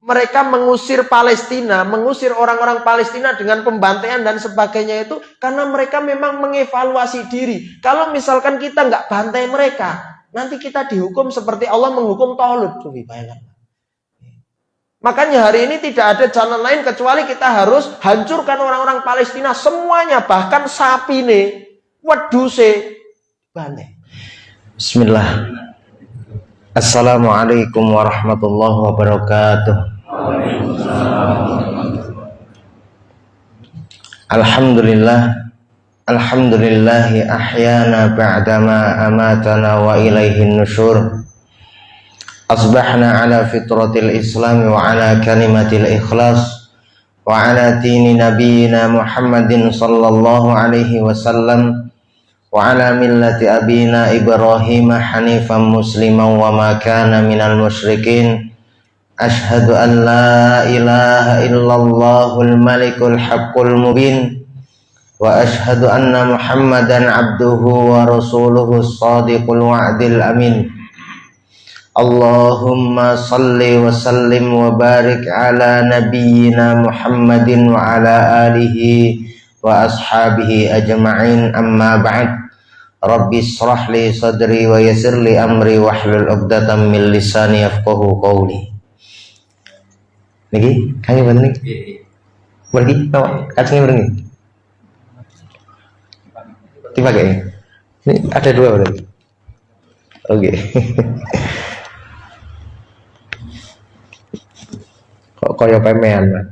mereka mengusir Palestina, mengusir orang-orang Palestina dengan pembantaian dan sebagainya itu karena mereka memang mengevaluasi diri. Kalau misalkan kita nggak bantai mereka, nanti kita dihukum seperti Allah menghukum Talut. Bayangkan. Makanya hari ini tidak ada jalan lain kecuali kita harus hancurkan orang-orang Palestina semuanya, bahkan sapi nih, weduse, bantai. Bismillah. Assalamualaikum warahmatullahi wabarakatuh. Alhamdulillahi ahyana ba'dama amatana wa ilaihin nusyur. Asbahna ala fitratil islam wa ala kalimatil ikhlas wa ala dini nabiyyina Muhammadin sallallahu alaihi wasallam wa ala millati abina Ibrahim hanifan musliman wa ma kana minal musyrikin. Ashhadu an la ilaha illallahul malikul haqqul mubin wa ashhadu anna Muhammadan abduhu wa rasuluhu shadiqul wa'dil amin. Allahumma salli wa sallim wa barik ala nabiyyina Muhammadin wa ala alihi wa ashabihi ajma'in, amma ba'd. Rabbi shrah li sadri wa yassir li amri wahlul 'uqdatam min lisani yafqahu qawli. Niki, kaya bener niki. Pergi, tahu kacangnya berani. Dipakai. Ini ada dua berarti. Oke. Kok koyo pemean, Pak.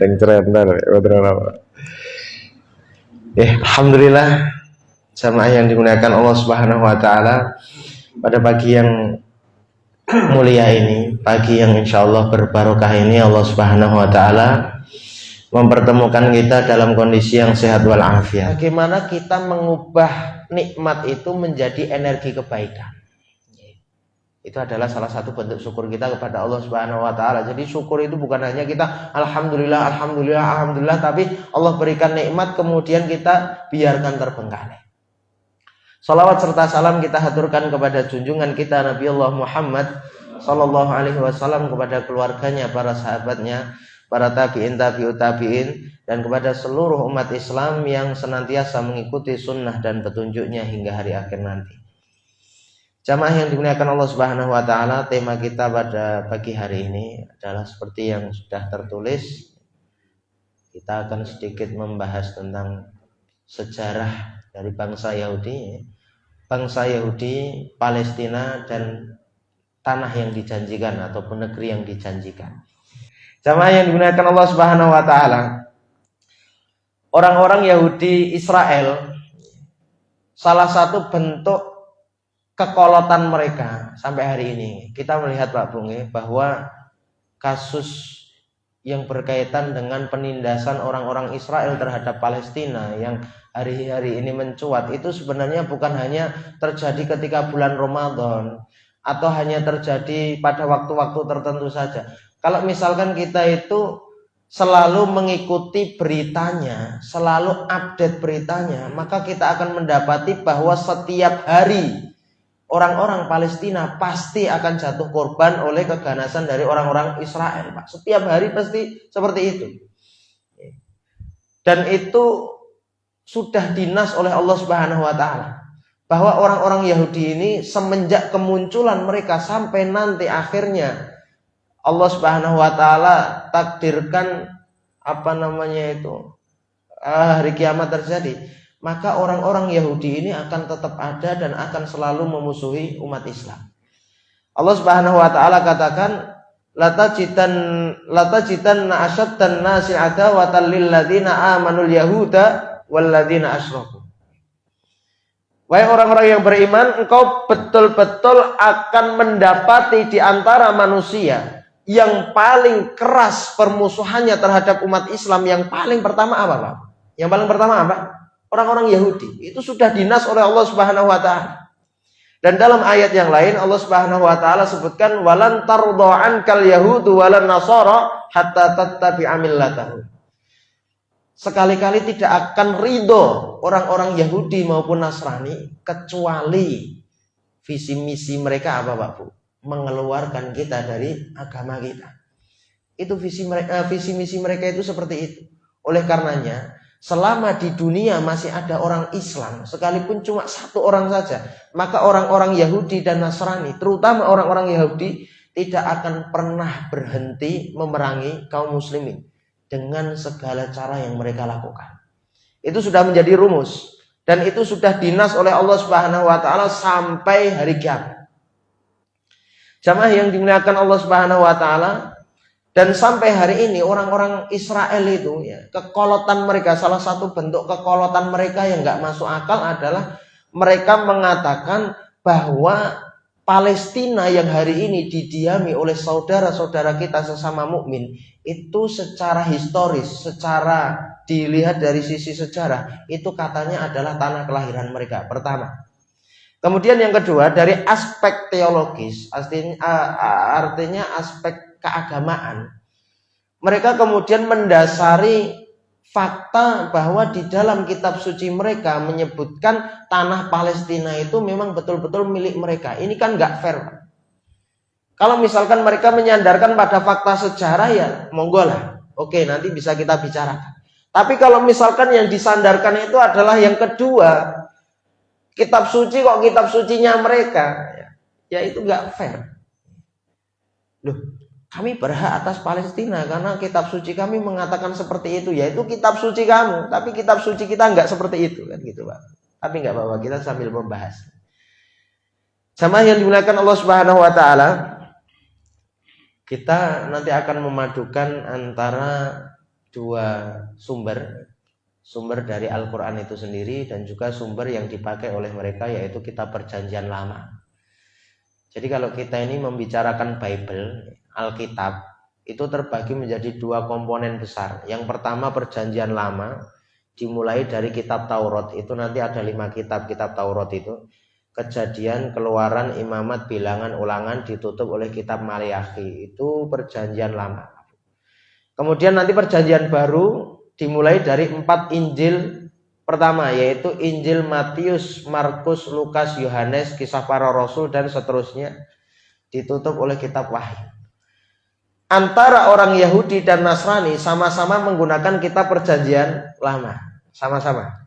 Tengcerentar, beneran apa? Alhamdulillah jamaah yang digunakan Allah Subhanahu wa taala pada pagi yang mulia ini, pagi yang insyaallah berbarokah ini, Allah Subhanahu wa taala mempertemukan kita dalam kondisi yang sehat walafiat. Bagaimana kita mengubah nikmat itu menjadi energi kebaikan? Itu adalah salah satu bentuk syukur kita kepada Allah Subhanahu wa taala. Jadi syukur itu bukan hanya kita alhamdulillah, alhamdulillah, alhamdulillah, tapi Allah berikan nikmat kemudian kita biarkan terbengkalai. Salawat serta salam kita haturkan kepada junjungan kita Nabi Allah Muhammad sallallahu alaihi wasallam, kepada keluarganya, para sahabatnya, para tabi'in, tabi'ut tabi'in, dan kepada seluruh umat Islam yang senantiasa mengikuti sunnah dan petunjuknya hingga hari akhir nanti. Jamaah yang dimuliakan Allah Subhanahu wa taala, tema kita pada pagi hari ini adalah seperti yang sudah tertulis. Kita akan sedikit membahas tentang sejarah dari bangsa Yahudi, Palestina, dan tanah yang dijanjikan ataupun negeri yang dijanjikan. Jamaah yang dimuliakan Allah Subhanahu wa taala, orang-orang Yahudi Israel, salah satu bentuk kekolotan mereka sampai hari ini kita melihat, Pak Bung, bahwa kasus yang berkaitan dengan penindasan orang-orang Israel terhadap Palestina yang hari-hari ini mencuat itu sebenarnya bukan hanya terjadi ketika bulan Ramadan atau hanya terjadi pada waktu-waktu tertentu saja. Kalau misalkan kita itu selalu mengikuti beritanya, selalu update beritanya, maka kita akan mendapati bahwa setiap hari orang-orang Palestina pasti akan jatuh korban oleh keganasan dari orang-orang Israel, Pak. Setiap hari pasti seperti itu. Dan itu sudah dinas oleh Allah Subhanahu wa taala bahwa orang-orang Yahudi ini semenjak kemunculan mereka sampai nanti akhirnya Allah Subhanahu wa taala takdirkan hari kiamat terjadi, maka orang-orang Yahudi ini akan tetap ada dan akan selalu memusuhi umat Islam. Allah Subhanahu wa taala katakan, latajidanna asyaddan nasi adawatan lil ladzina amanul yahuda wal ladzina asyraku. Wahai orang-orang yang beriman, engkau betul-betul akan mendapati di antara manusia yang paling keras permusuhannya terhadap umat Islam, yang paling pertama apa, Pak? Yang paling pertama apa? Orang-orang Yahudi. Itu sudah dinas oleh Allah Subhanahu wa taala. Dan dalam ayat yang lain Allah Subhanahu wa taala sebutkan walan tardha ankal yahudu walan nasara hatta tattabi'a millatahum. Sekali-kali tidak akan ridho orang-orang Yahudi maupun Nasrani kecuali visi misi mereka apa, Pak Bu? mengeluarkan kita dari agama kita. Itu visi misi mereka itu seperti itu. Oleh karenanya, selama di dunia masih ada orang Islam, sekalipun cuma satu orang saja, maka orang-orang Yahudi dan Nasrani, terutama orang-orang Yahudi, tidak akan pernah berhenti memerangi kaum muslimin dengan segala cara yang mereka lakukan. Itu sudah menjadi rumus, dan itu sudah dinas oleh Allah Subhanahu wa taala sampai hari kiamat. Jamaah yang dimuliakan Allah Subhanahu wa taala, dan sampai hari ini orang-orang Israel itu ya, kekolotan mereka, salah satu bentuk kekolotan mereka yang nggak masuk akal adalah mereka mengatakan bahwa Palestina yang hari ini didiami oleh saudara-saudara kita sesama mukmin itu secara historis, secara dilihat dari sisi sejarah, itu katanya adalah tanah kelahiran mereka. Pertama. Kemudian yang kedua, dari aspek teologis, artinya aspek keagamaan, mereka kemudian mendasari fakta bahwa di dalam kitab suci mereka menyebutkan tanah Palestina itu memang betul-betul milik mereka. Ini kan nggak fair. Kalau misalkan mereka menyandarkan pada fakta sejarah, ya monggo lah. Oke, nanti bisa kita bicarakan. Tapi kalau misalkan yang disandarkan itu adalah yang kedua, kitab suci kok kitab sucinya mereka, ya itu nggak fair. Loh, kami berhak atas Palestina karena kitab suci kami mengatakan seperti itu. Ya itu kitab suci kamu, tapi kitab suci kita nggak seperti itu kan gitu Pak. Tapi nggak apa-apa, kita sambil membahas. Jamaah yang dimuliakan Allah Subhanahu wa taala, kita nanti akan memadukan antara dua sumber dari Al-Quran itu sendiri dan juga sumber yang dipakai oleh mereka, yaitu kitab Perjanjian Lama. Jadi kalau kita ini membicarakan Bible, Alkitab, itu terbagi menjadi dua komponen besar. Yang pertama Perjanjian Lama, dimulai dari kitab Taurat, itu nanti ada 5 kitab Taurat itu. Kejadian, Keluaran, Imamat, Bilangan, Ulangan, ditutup oleh kitab Maleakhi, itu Perjanjian Lama. Kemudian nanti Perjanjian Baru dimulai dari 4 Injil pertama, yaitu Injil Matius, Markus, Lukas, Yohanes, Kisah Para Rasul, dan seterusnya, ditutup oleh kitab Wahyu. Antara orang Yahudi dan Nasrani sama-sama menggunakan kitab Perjanjian Lama, sama-sama.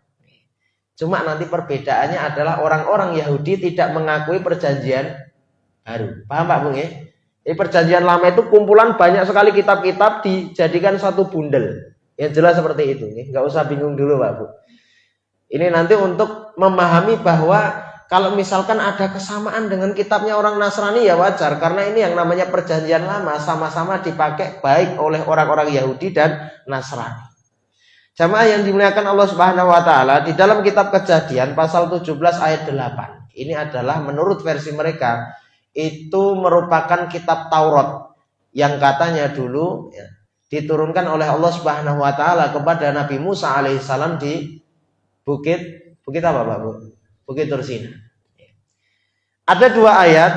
Cuma nanti perbedaannya adalah orang-orang Yahudi tidak mengakui Perjanjian Baru. Paham Pak Bung ya? Jadi Perjanjian Lama itu kumpulan banyak sekali kitab-kitab dijadikan satu bundel. Yang jelas seperti itu, nggak usah bingung dulu Pak Bu. Ini nanti untuk memahami bahwa kalau misalkan ada kesamaan dengan kitabnya orang Nasrani ya wajar, karena ini yang namanya Perjanjian Lama sama-sama dipakai baik oleh orang-orang Yahudi dan Nasrani. Jamaah yang dimuliakan Allah Subhanahu wa taala, di dalam kitab Kejadian pasal 17 ayat 8. Ini adalah menurut versi mereka itu merupakan kitab Taurat yang katanya dulu ya, diturunkan oleh Allah Subhanahu wa taala kepada Nabi Musa alaihissalam di bukit apa Pak Bu? Bukit Tursina. Ada 2 ayat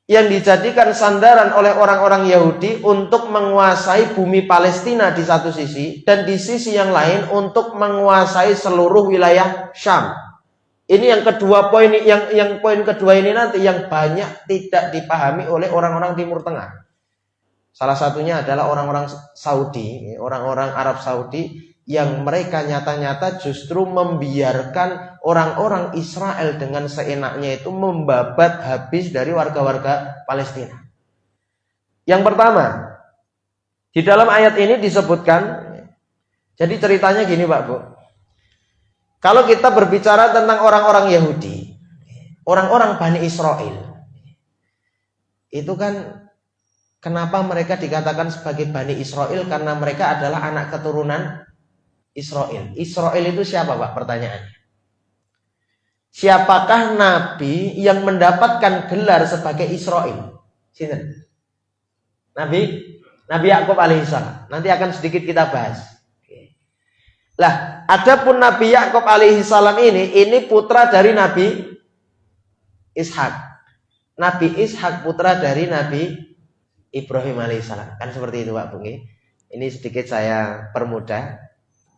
yang dijadikan sandaran oleh orang-orang Yahudi untuk menguasai bumi Palestina di satu sisi, dan di sisi yang lain untuk menguasai seluruh wilayah Syam. Ini yang kedua poin, yang poin kedua ini nanti yang banyak tidak dipahami oleh orang-orang Timur Tengah. Salah satunya adalah orang-orang Saudi, orang-orang Arab Saudi, yang mereka nyata-nyata justru membiarkan orang-orang Israel dengan seenaknya itu membabat habis dari warga-warga Palestina. Yang pertama, di dalam ayat ini disebutkan, jadi ceritanya gini Pak Bu. Kalau kita berbicara tentang orang-orang Yahudi, orang-orang Bani Israel, itu kan kenapa mereka dikatakan sebagai Bani Israel? Karena mereka adalah anak keturunan Israel. Israel itu siapa Pak? Pertanyaannya. Siapakah Nabi yang mendapatkan gelar sebagai Israel? Sini. Nabi Yakub alaihissalam. Nanti akan sedikit kita bahas. Lah, adapun Nabi Yakub alaihissalam ini putra dari Nabi Ishak. Nabi Ishak putra dari Nabi Ibrahim alaihissalam. Kan seperti itu Pak Bung. Ini sedikit saya permudah.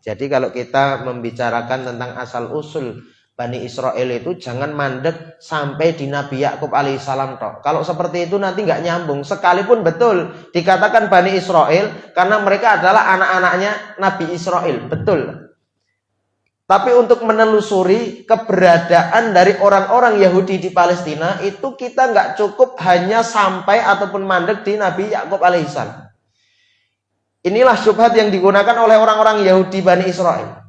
Jadi kalau kita membicarakan tentang asal-usul Bani Israel itu jangan mandek sampai di Nabi Yakub alaihissalam toh. Kalau seperti itu nanti nggak nyambung. Sekalipun betul dikatakan Bani Israel karena mereka adalah anak-anaknya Nabi Israel, betul. Tapi untuk menelusuri keberadaan dari orang-orang Yahudi di Palestina itu kita nggak cukup hanya sampai ataupun mandek di Nabi Yakub alaihissalam. Inilah syubhat yang digunakan oleh orang-orang Yahudi Bani Israel.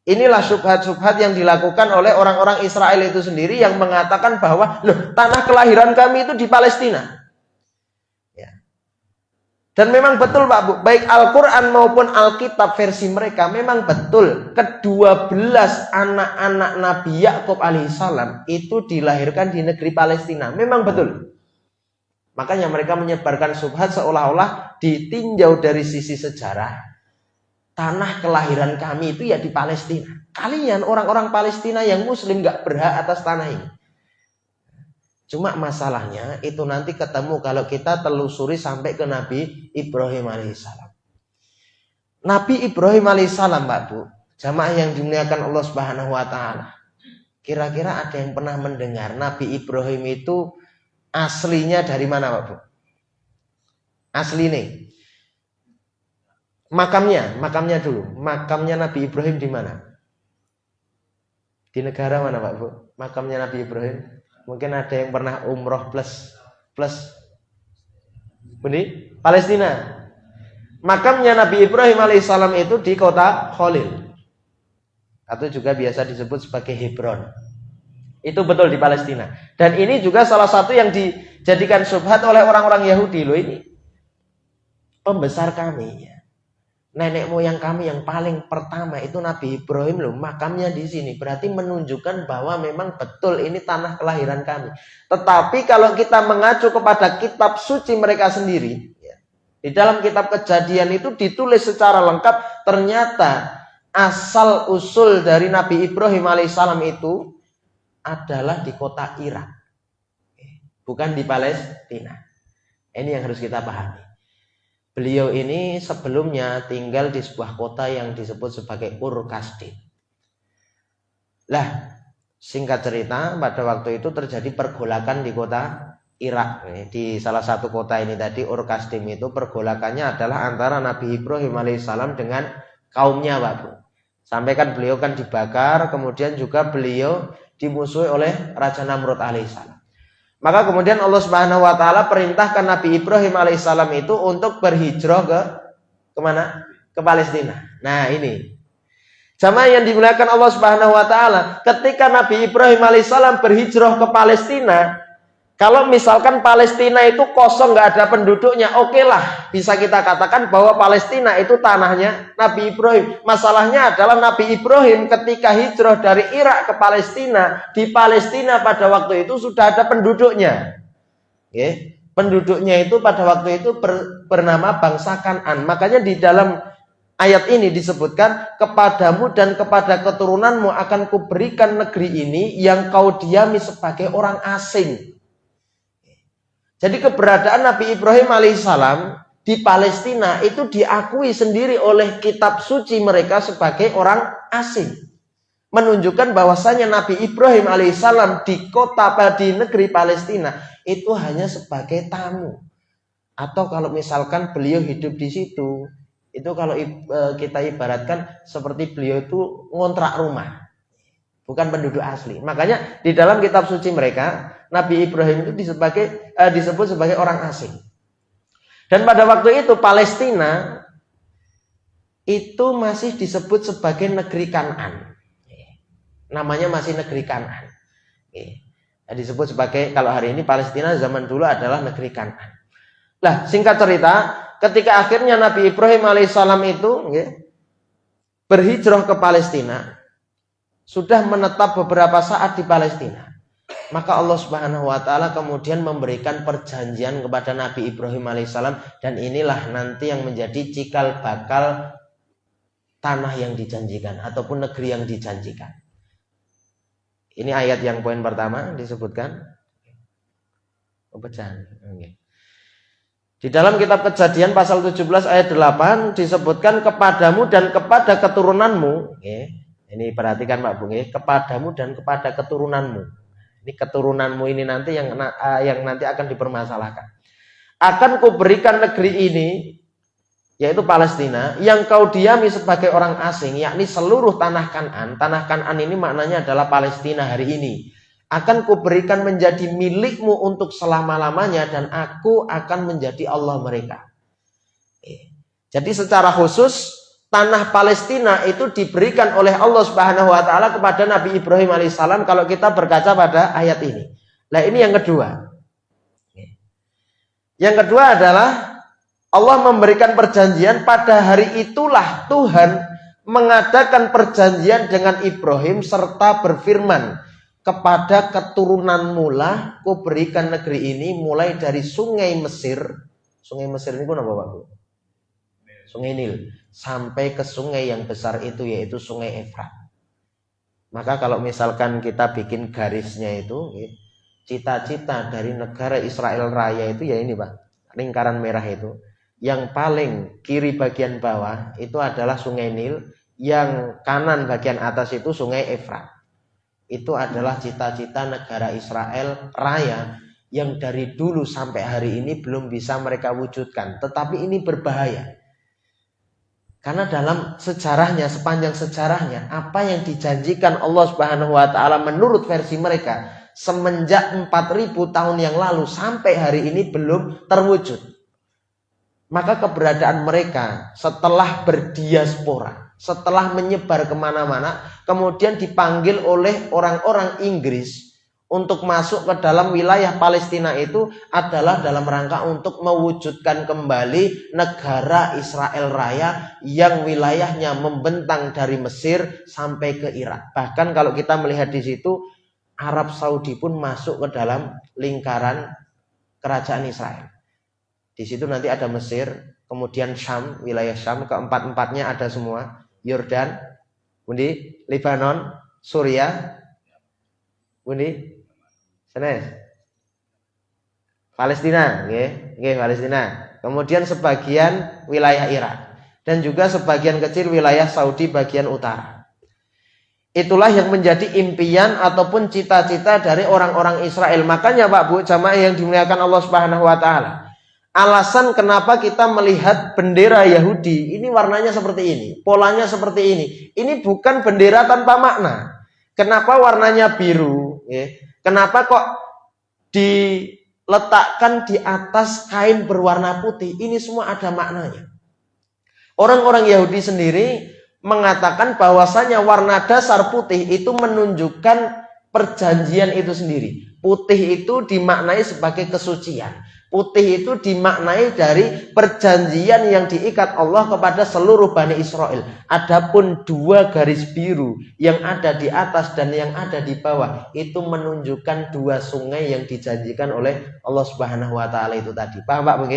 Inilah syubhat-syubhat yang dilakukan oleh orang-orang Israel itu sendiri yang mengatakan bahwa loh, tanah kelahiran kami itu di Palestina. Ya. Dan memang betul Pak Bu, baik Al-Quran maupun Alkitab versi mereka memang betul. Ke-12 anak-anak Nabi Yakub alaihissalam itu dilahirkan di negeri Palestina. Memang betul. Makanya mereka menyebarkan syubhat seolah-olah ditinjau dari sisi sejarah. Tanah kelahiran kami itu ya di Palestina. Kalian orang-orang Palestina yang muslim gak berhak atas tanah ini. Cuma masalahnya itu nanti ketemu kalau kita telusuri sampai ke Nabi Ibrahim alaihissalam. Nabi Ibrahim alaihissalam Pak Bu, jamaah yang dimuliakan Allah Subhanahu wa taala. Kira-kira ada yang pernah mendengar Nabi Ibrahim itu aslinya dari mana Pak Bu? Asli nih. Makamnya dulu. Makamnya Nabi Ibrahim di mana? Di negara mana Pak Bu? Makamnya Nabi Ibrahim. Mungkin ada yang pernah umroh plus Budi? Palestina. Makamnya Nabi Ibrahim alaihissalam itu di kota Khalil. Atau juga biasa disebut sebagai Hebron. Itu betul di Palestina. Dan ini juga salah satu yang dijadikan syubhat oleh orang-orang Yahudi. Loh ini pembesar kami ya. Nenek moyang kami yang paling pertama itu Nabi Ibrahim loh, makamnya di sini. Berarti menunjukkan bahwa memang betul ini tanah kelahiran kami. Tetapi kalau kita mengacu kepada kitab suci mereka sendiri, ya, di dalam kitab Kejadian itu ditulis secara lengkap ternyata asal usul dari Nabi Ibrahim alaihissalam itu adalah di kota Irak, bukan di Palestina. Ini yang harus kita pahami. Beliau ini sebelumnya tinggal di sebuah kota yang disebut sebagai Ur-Kasdim. Lah, singkat cerita, pada waktu itu terjadi pergolakan di kota Irak. Di salah satu kota ini tadi, Ur-Kasdim itu pergolakannya adalah antara Nabi Ibrahim alaihissalam dengan kaumnya Pak Bu. Sampai kan beliau kan dibakar, kemudian juga beliau dimusuhi oleh Raja Namrud alaihissalam. Maka kemudian Allah Subhanahu wa taala perintahkan Nabi Ibrahim alaihissalam itu untuk berhijrah ke mana? Ke Palestina. Nah, ini. Jamaah yang dimuliakan Allah Subhanahu wa taala, ketika Nabi Ibrahim alaihissalam berhijrah ke Palestina, kalau misalkan Palestina itu kosong nggak ada penduduknya, oke lah, bisa kita katakan bahwa Palestina itu tanahnya Nabi Ibrahim. Masalahnya adalah Nabi Ibrahim ketika hijrah dari Irak ke Palestina, di Palestina pada waktu itu sudah ada penduduknya. Oke. Penduduknya itu pada waktu itu bernama bangsa Kan'an. Makanya di dalam ayat ini disebutkan, kepadamu dan kepada keturunanmu akan kuberikan negeri ini yang kau diami sebagai orang asing. Jadi keberadaan Nabi Ibrahim alaihissalam di Palestina itu diakui sendiri oleh kitab suci mereka sebagai orang asing. Menunjukkan bahwasanya Nabi Ibrahim alaihissalam di negeri Palestina itu hanya sebagai tamu. Atau kalau misalkan beliau hidup di situ, itu kalau kita ibaratkan seperti beliau itu ngontrak rumah. Bukan penduduk asli. Makanya di dalam kitab suci mereka, Nabi Ibrahim itu disebut sebagai orang asing. Dan pada waktu itu Palestina itu masih disebut sebagai negeri Kan'an. Namanya masih negeri Kan'an. Disebut sebagai, kalau hari ini Palestina zaman dulu adalah negeri Kan'an. Lah, singkat cerita, ketika akhirnya Nabi Ibrahim alaihissalam itu berhijrah ke Palestina, sudah menetap beberapa saat di Palestina, maka Allah Subhanahu wa taala kemudian memberikan perjanjian kepada Nabi Ibrahim alaihissalam, dan inilah nanti yang menjadi cikal bakal tanah yang dijanjikan ataupun negeri yang dijanjikan. Ini ayat yang poin pertama disebutkan. Di dalam kitab Kejadian pasal 17 ayat 8 disebutkan, kepadamu dan kepada keturunanmu Ini perhatikan Pak Bung, kepadamu dan kepada keturunanmu. Ini keturunanmu ini nanti yang nanti akan dipermasalahkan. Akan kuberikan negeri ini, yaitu Palestina, yang kau diami sebagai orang asing, yakni seluruh tanah Kan'an. Tanah Kan'an ini maknanya adalah Palestina hari ini. Akan kuberikan menjadi milikmu untuk selama-lamanya, dan aku akan menjadi Allah mereka. Jadi secara khusus tanah Palestina itu diberikan oleh Allah Subhanahu wa taala kepada Nabi Ibrahim alaihissalam kalau kita berkaca pada ayat ini. Nah, ini yang kedua. Yang kedua adalah Allah memberikan perjanjian, pada hari itulah Tuhan mengadakan perjanjian dengan Ibrahim serta berfirman, kepada keturunanmu lah kuberikan negeri ini mulai dari sungai Mesir. Sungai Mesir ini apa Pak Bu? Sungai Nil sampai ke sungai yang besar itu, yaitu sungai Efrat. Maka kalau misalkan kita bikin garisnya itu, cita-cita dari negara Israel Raya itu ya ini Pak, lingkaran merah itu. Yang paling kiri bagian bawah itu adalah sungai Nil, yang kanan bagian atas itu sungai Efrat. Itu adalah cita-cita negara Israel Raya yang dari dulu sampai hari ini belum bisa mereka wujudkan. Tetapi ini berbahaya. Karena dalam sejarahnya, sepanjang sejarahnya, apa yang dijanjikan Allah Subhanahu wa taala menurut versi mereka semenjak 4000 tahun yang lalu sampai hari ini belum terwujud. Maka keberadaan mereka setelah berdiaspora, setelah menyebar kemana-mana, kemudian dipanggil oleh orang-orang Inggris untuk masuk ke dalam wilayah Palestina itu adalah dalam rangka untuk mewujudkan kembali negara Israel Raya yang wilayahnya membentang dari Mesir sampai ke Irak. Bahkan kalau kita melihat di situ, Arab Saudi pun masuk ke dalam lingkaran kerajaan Israel. Di situ nanti ada Mesir, kemudian Syam, wilayah Syam, keempat-empatnya ada semua. Yordan, kemudian Lebanon, Suriah, kemudian Palestina, Palestina. Kemudian sebagian wilayah Irak dan juga sebagian kecil wilayah Saudi bagian utara. Itulah yang menjadi impian ataupun cita-cita dari orang-orang Israel. Makanya Pak Bu, jamaah yang dimuliakan Allah Subhanahu wa taala, alasan kenapa kita melihat bendera Yahudi ini warnanya seperti ini, polanya seperti ini. Ini bukan bendera tanpa makna. Kenapa warnanya biru? Kenapa kok diletakkan di atas kain berwarna putih? Ini semua ada maknanya. Orang-orang Yahudi sendiri mengatakan bahwasanya warna dasar putih itu menunjukkan perjanjian itu sendiri. Putih itu dimaknai sebagai kesucian. Putih itu dimaknai dari perjanjian yang diikat Allah kepada seluruh Bani Israel. Adapun dua garis biru yang ada di atas dan yang ada di bawah itu menunjukkan dua sungai yang dijanjikan oleh Allah Subhanahu wa taala itu tadi. Paham Pak Bung?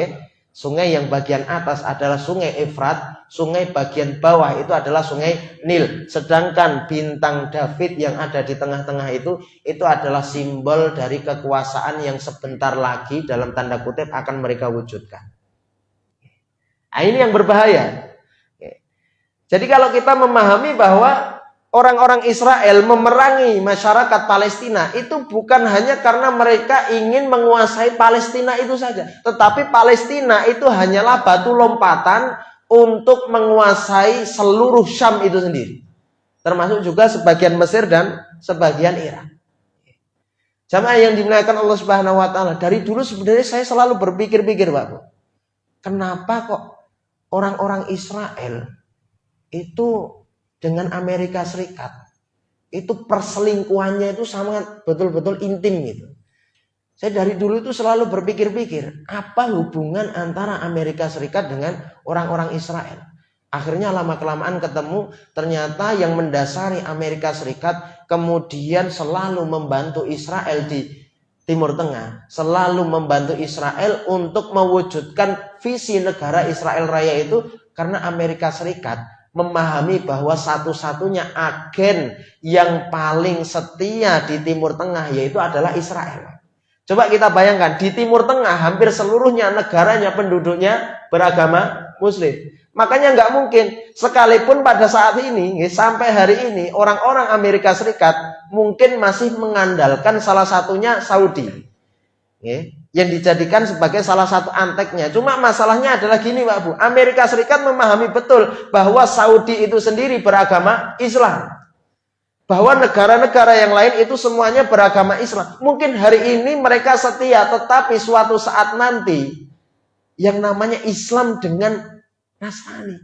Sungai yang bagian atas adalah sungai Efrat, sungai bagian bawah itu adalah sungai Nil. Sedangkan bintang David yang ada di tengah-tengah itu adalah simbol dari kekuasaan yang sebentar lagi dalam tanda kutip akan mereka wujudkan. Nah, ini yang berbahaya. Jadi kalau kita memahami bahwa orang-orang Israel memerangi masyarakat Palestina itu bukan hanya karena mereka ingin menguasai Palestina itu saja, tetapi Palestina itu hanyalah batu lompatan untuk menguasai seluruh Syam itu sendiri, termasuk juga sebagian Mesir dan sebagian Irak. Jamaah yang dimuliakan Allah Subhanahu wa taala, dari dulu sebenarnya saya selalu berpikir-pikir Pak, kenapa kok orang-orang Israel itu dengan Amerika Serikat itu perselingkuhannya itu sangat betul-betul intim gitu. Saya dari dulu itu selalu berpikir-pikir, apa hubungan antara Amerika Serikat dengan orang-orang Israel. Akhirnya lama-kelamaan ketemu, ternyata yang mendasari Amerika Serikat kemudian selalu membantu Israel di Timur Tengah, selalu membantu Israel untuk mewujudkan visi negara Israel Raya itu, karena Amerika Serikat memahami bahwa satu-satunya agen yang paling setia di Timur Tengah yaitu adalah Israel. Coba kita bayangkan, di Timur Tengah hampir seluruhnya negaranya penduduknya beragama Muslim. Makanya nggak mungkin, sekalipun pada saat ini, sampai hari ini, orang-orang Amerika Serikat mungkin masih mengandalkan salah satunya Saudi, yang dijadikan sebagai salah satu anteknya. Cuma masalahnya adalah gini Pak Bu, Amerika Serikat memahami betul bahwa Saudi itu sendiri beragama Islam, bahwa negara-negara yang lain itu semuanya beragama Islam. Mungkin hari ini mereka setia, tetapi suatu saat nanti yang namanya Islam dengan Nasrani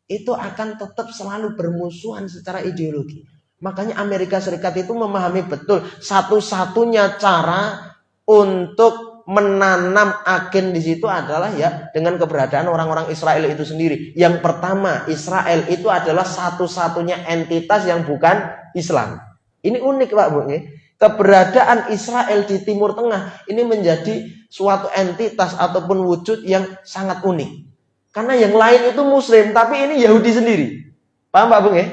itu akan tetap selalu bermusuhan secara ideologi. Makanya Amerika Serikat itu memahami betul satu-satunya cara untuk menanam agen di situ adalah ya dengan keberadaan orang-orang Israel itu sendiri. Yang pertama, Israel itu adalah satu-satunya entitas yang bukan Islam. Ini unik Pak Bu. Keberadaan Israel di Timur Tengah ini menjadi suatu entitas ataupun wujud yang sangat unik. Karena yang lain itu Muslim, tapi ini Yahudi sendiri. Paham Pak Bung ya?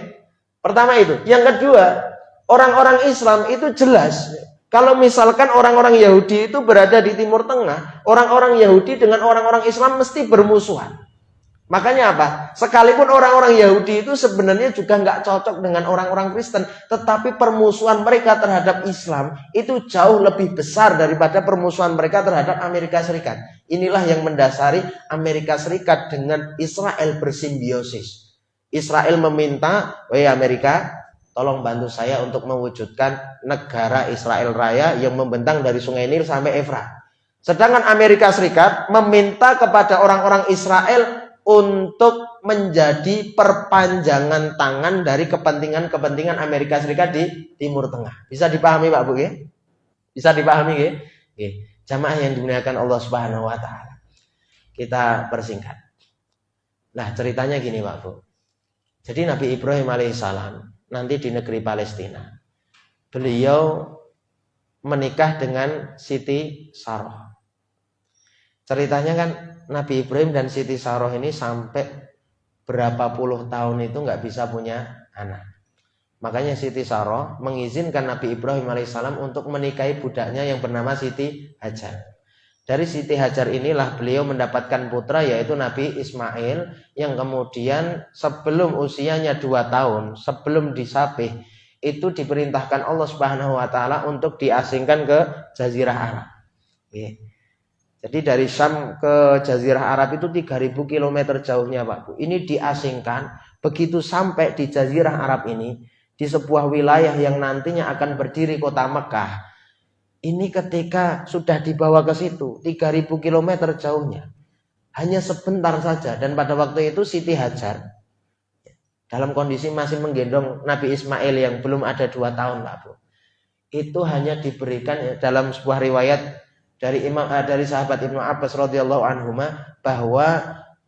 Pertama itu. Yang kedua, orang-orang Islam itu jelas. Kalau misalkan orang-orang Yahudi itu berada di Timur Tengah, orang-orang Yahudi dengan orang-orang Islam mesti bermusuhan. Makanya apa? Sekalipun orang-orang Yahudi itu sebenarnya juga nggak cocok dengan orang-orang Kristen, tetapi permusuhan mereka terhadap Islam itu jauh lebih besar daripada permusuhan mereka terhadap Amerika Serikat. Inilah yang mendasari Amerika Serikat dengan Israel bersimbiosis. Israel meminta, "Wahai Amerika, tolong bantu saya untuk mewujudkan negara Israel Raya yang membentang dari Sungai Nil sampai Efrat." Sedangkan Amerika Serikat meminta kepada orang-orang Israel untuk menjadi perpanjangan tangan dari kepentingan-kepentingan Amerika Serikat di Timur Tengah. Bisa dipahami Pak Bu ya? Bisa dipahami ya? Jamaah yang dimuliakan Allah Subhanahu wa taala. Kita persingkat. Nah, ceritanya gini Pak Bu. Jadi Nabi Ibrahim alaihissalam nanti di negeri Palestina. Beliau menikah dengan Siti Sarah. Ceritanya kan Nabi Ibrahim dan Siti Sarah ini sampai berapa puluh tahun itu nggak bisa punya anak. Makanya Siti Sarah mengizinkan Nabi Ibrahim alaihissalam untuk menikahi budaknya yang bernama Siti Hajar. Dari Siti Hajar inilah beliau mendapatkan putra yaitu Nabi Ismail yang kemudian sebelum usianya 2 tahun, sebelum disapih, itu diperintahkan Allah Subhanahu wa taala untuk diasingkan ke Jazirah Arab. Jadi dari Syam ke Jazirah Arab itu 3000 km jauhnya Pak Bu. Ini diasingkan, begitu sampai di Jazirah Arab ini, di sebuah wilayah yang nantinya akan berdiri kota Mekah. Ini ketika sudah dibawa ke situ, 3000 km jauhnya. Hanya sebentar saja. Dan pada waktu itu Siti Hajar, dalam kondisi masih menggendong Nabi Ismail yang belum ada 2 tahun Pak Bu. Itu hanya diberikan dalam sebuah riwayat dari sahabat Ibnu Abbas radhiyallahu anhuma bahwa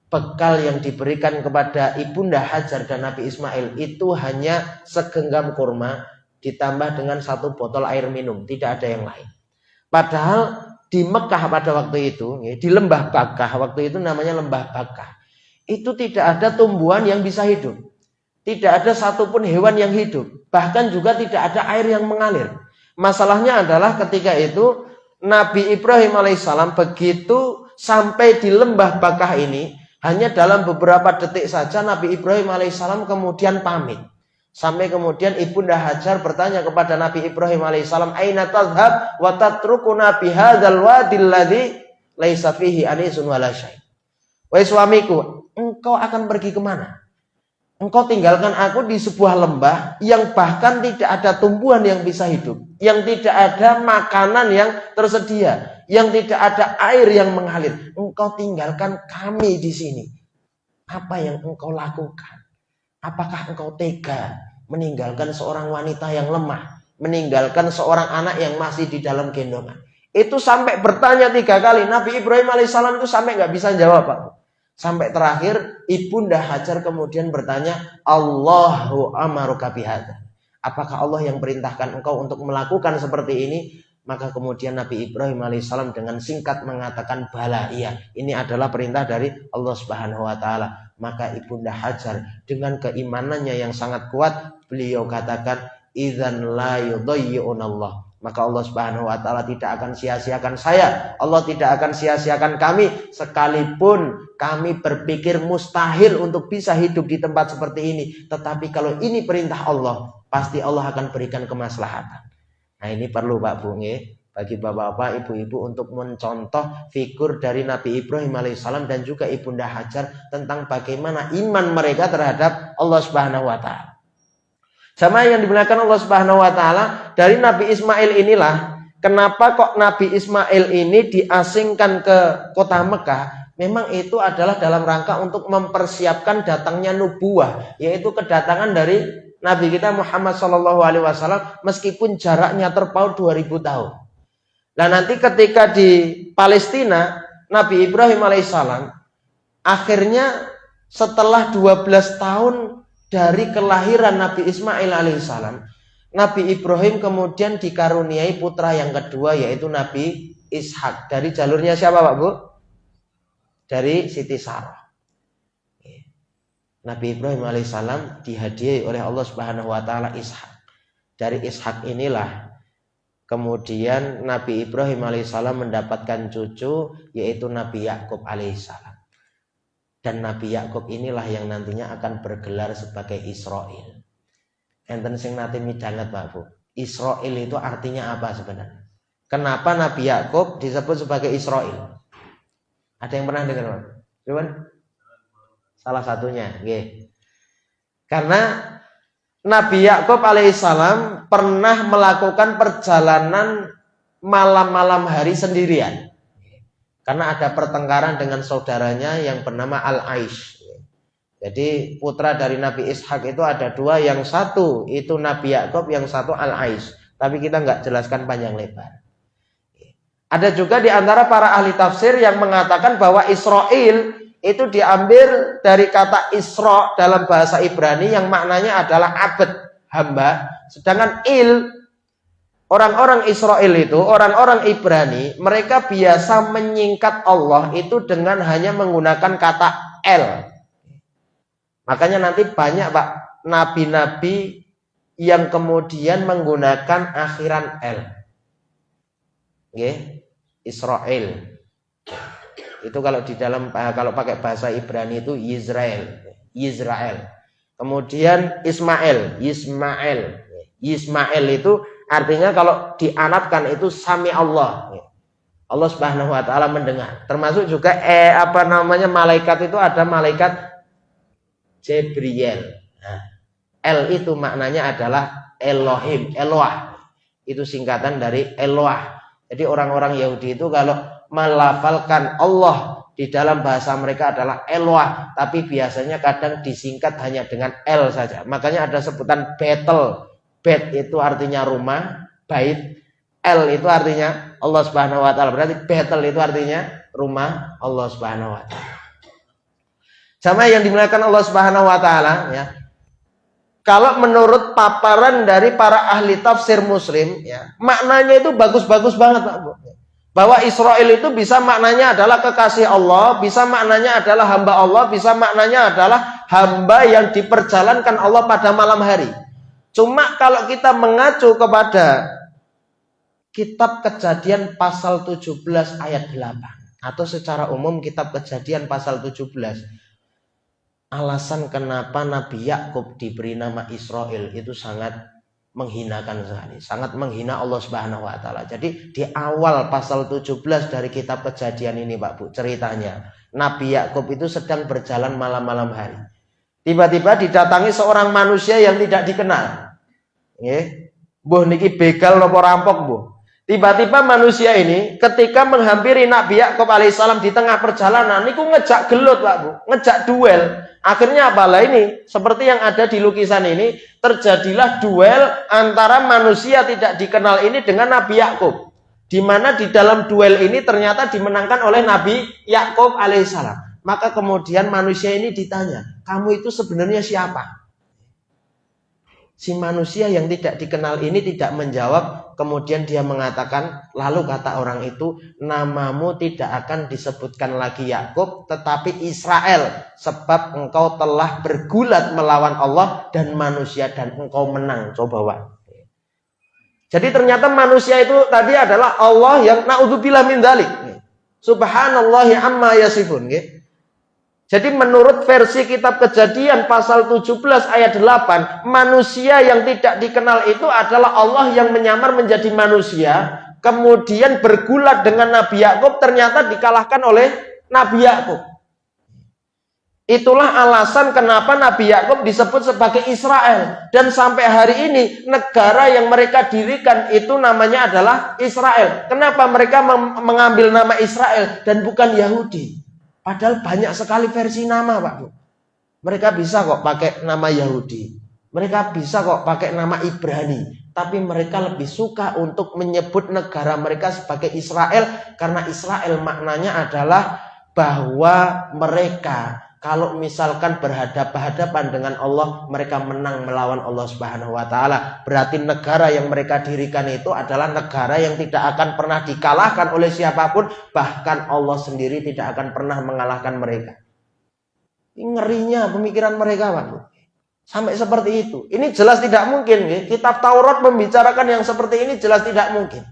bekal yang diberikan kepada Ibunda Hajar dan Nabi Ismail itu hanya segenggam kurma ditambah dengan 1 botol air minum, tidak ada yang lain. Padahal di Mekah pada waktu itu, di lembah Bakah, waktu itu namanya lembah Bakah, itu tidak ada tumbuhan yang bisa hidup, tidak ada satupun hewan yang hidup, bahkan juga tidak ada air yang mengalir. Masalahnya adalah ketika itu Nabi Ibrahim alaihissalam begitu sampai di lembah Bakah ini, hanya dalam beberapa detik saja Nabi Ibrahim alaihissalam kemudian pamit. Sampai kemudian Ibunda Hajar bertanya kepada Nabi Ibrahim alaihissalam, "Aina tadhhab wa tatrukuna bi hadzal wadi alladzi laisa fihi anisun wala syai." Wahai suamiku, engkau akan pergi kemana? Engkau tinggalkan aku di sebuah lembah yang bahkan tidak ada tumbuhan yang bisa hidup, yang tidak ada makanan yang tersedia, yang tidak ada air yang mengalir. Engkau tinggalkan kami di sini. Apa yang engkau lakukan? Apakah engkau tega meninggalkan seorang wanita yang lemah, meninggalkan seorang anak yang masih di dalam gendongan? Itu sampai bertanya 3 kali. Nabi Ibrahim alaihissalam itu sampai nggak bisa jawab Pak. Sampai terakhir Ibunda Hajar kemudian bertanya, "Allahu amaruka bihadza." Apakah Allah yang perintahkan engkau untuk melakukan seperti ini? Maka kemudian Nabi Ibrahim alaihissalam dengan singkat mengatakan, "Bala, iya, ini adalah perintah dari Allah Subhanahu wa taala." Maka Ibunda Hajar dengan keimanannya yang sangat kuat, beliau katakan, "Idzan la yudayyi'unallah." maka Allah Subhanahu wa taala tidak akan sia-siakan saya, Allah tidak akan sia-siakan kami, sekalipun kami berpikir mustahil untuk bisa hidup di tempat seperti ini, tetapi kalau ini perintah Allah, pasti Allah akan berikan kemaslahatan. Nah, ini perlu Pak Bu nggih, bagi bapak-bapak, ibu-ibu untuk mencontoh figur dari Nabi Ibrahim alaihissalam dan juga Ibunda Hajar tentang bagaimana iman mereka terhadap Allah Subhanahu wa taala. Sama yang dimuliakan Allah Subhanahu wa taala, dari Nabi Ismail inilah kenapa kok Nabi Ismail ini diasingkan ke kota Mekah. Memang itu adalah dalam rangka untuk mempersiapkan datangnya nubuah, yaitu kedatangan dari Nabi kita Muhammad SAW, meskipun jaraknya terpaut 2000 tahun. Nah, nanti ketika di Palestina, Nabi Ibrahim alaihissalam akhirnya setelah 12 tahun dari kelahiran Nabi Ismail alaihissalam, Nabi Ibrahim kemudian dikaruniai putra yang kedua, yaitu Nabi Ishak. Dari jalurnya siapa Pak Bu? Dari Siti Sarah. Nabi Ibrahim alaihissalam dihadiahi oleh Allah Subhanahu wa taala Ishak. Dari Ishak inilah kemudian Nabi Ibrahim alaihissalam mendapatkan cucu, yaitu Nabi Yakub alaihissalam. Dan Nabi Yakub inilah yang nantinya akan bergelar sebagai Israel. Enten sing nate midanget Pak Bu. Israel itu artinya apa sebenarnya? Kenapa Nabi Yakub disebut sebagai Israel? Ada yang pernah dengar Pak? Cuman salah satunya, nggih. Karena Nabi Yakub alaihissalam pernah melakukan perjalanan malam-malam hari sendirian. Karena ada pertengkaran dengan saudaranya yang bernama Al-Aish. Jadi putra dari Nabi Ishak itu ada dua, yang satu itu Nabi Yakub, yang satu Al-Aish. Tapi kita nggak jelaskan panjang lebar. Ada juga di antara para ahli tafsir yang mengatakan bahwa Israel itu diambil dari kata Isra dalam bahasa Ibrani yang maknanya adalah abd, hamba. Sedangkan orang-orang Israel itu, orang-orang Ibrani, mereka biasa menyingkat Allah itu dengan hanya menggunakan kata El. Makanya nanti banyak Pak nabi-nabi yang kemudian menggunakan akhiran El. Nggih, Israel. Itu kalau di dalam, kalau pakai bahasa Ibrani itu Yisrael. Kemudian Ismail itu artinya kalau dianatkan itu sami Allah. Allah Subhanahu wa taala mendengar. Termasuk juga malaikat itu ada malaikat Jibril. Nah, El itu maknanya adalah Elohim, Eloah. Itu singkatan dari Eloah. Jadi orang-orang Yahudi itu kalau melafalkan Allah di dalam bahasa mereka adalah Eloah, tapi biasanya kadang disingkat hanya dengan El saja. Makanya ada sebutan Betel. Bet itu artinya rumah, bait. El itu artinya Allah Subhanahu wa taala. Berarti Betel itu artinya rumah Allah Subhanahu wa taala. Sama yang dimuliakan Allah Subhanahu wa taala ya. Kalau menurut paparan dari para ahli tafsir muslim ya, maknanya itu bagus-bagus banget Pak Bu. Bahwa Israel itu bisa maknanya adalah kekasih Allah, bisa maknanya adalah hamba Allah, bisa maknanya adalah hamba yang diperjalankan Allah pada malam hari. Cuma kalau kita mengacu kepada kitab Kejadian pasal 17 ayat 8 atau secara umum kitab Kejadian pasal 17, alasan kenapa Nabi Yakub diberi nama Israel itu sangat menghinakan sekali, sangat menghina Allah Subhanahu wa taala. Jadi di awal pasal 17 dari kitab Kejadian ini Pak Bu, ceritanya Nabi Yakub itu sedang berjalan malam-malam hari. Tiba-tiba didatangi seorang manusia yang tidak dikenal. Nggih. Mbuh niki begal napa rampok, Mbuh. Tiba-tiba manusia ini ketika menghampiri Nabi Yakub alaihissalam di tengah perjalanan niku ngejak gelut Pak Bu, ngejak duel. Akhirnya apalah ini? Seperti yang ada di lukisan ini, terjadilah duel antara manusia tidak dikenal ini dengan Nabi Yakub. Di mana di dalam duel ini ternyata dimenangkan oleh Nabi Yakub alaihissalam. Maka kemudian manusia ini ditanya, kamu itu sebenarnya siapa? Si manusia yang tidak dikenal ini tidak menjawab. Kemudian dia mengatakan, lalu kata orang itu, namamu tidak akan disebutkan lagi Yakub, tetapi Israel, sebab engkau telah bergulat melawan Allah dan manusia dan engkau menang. Coba Pak. Jadi ternyata manusia itu tadi adalah Allah yang naudzubillah min dzalik. Subhanallahi amma yasifun. Jadi menurut versi kitab Kejadian pasal 17 ayat 8, manusia yang tidak dikenal itu adalah Allah yang menyamar menjadi manusia, kemudian bergulat dengan Nabi Yakub, ternyata dikalahkan oleh Nabi Yakub. Itulah alasan kenapa Nabi Yakub disebut sebagai Israel. Dan sampai hari ini negara yang mereka dirikan itu namanya adalah Israel. Kenapa mereka mengambil nama Israel dan bukan Yahudi? Padahal banyak sekali versi nama, Pak Bu. Mereka bisa kok pakai nama Yahudi. Mereka bisa kok pakai nama Ibrani. Tapi mereka lebih suka untuk menyebut negara mereka sebagai Israel. Karena Israel maknanya adalah bahwa mereka kalau misalkan berhadapan dengan Allah, mereka menang melawan Allah Subhanahu wa Ta'ala. Berarti negara yang mereka dirikan itu adalah negara yang tidak akan pernah dikalahkan oleh siapapun. Bahkan Allah sendiri tidak akan pernah mengalahkan mereka. Ini ngerinya pemikiran mereka, Pak. Sampai seperti itu. Ini jelas tidak mungkin. Kitab Taurat membicarakan yang seperti ini jelas tidak mungkin.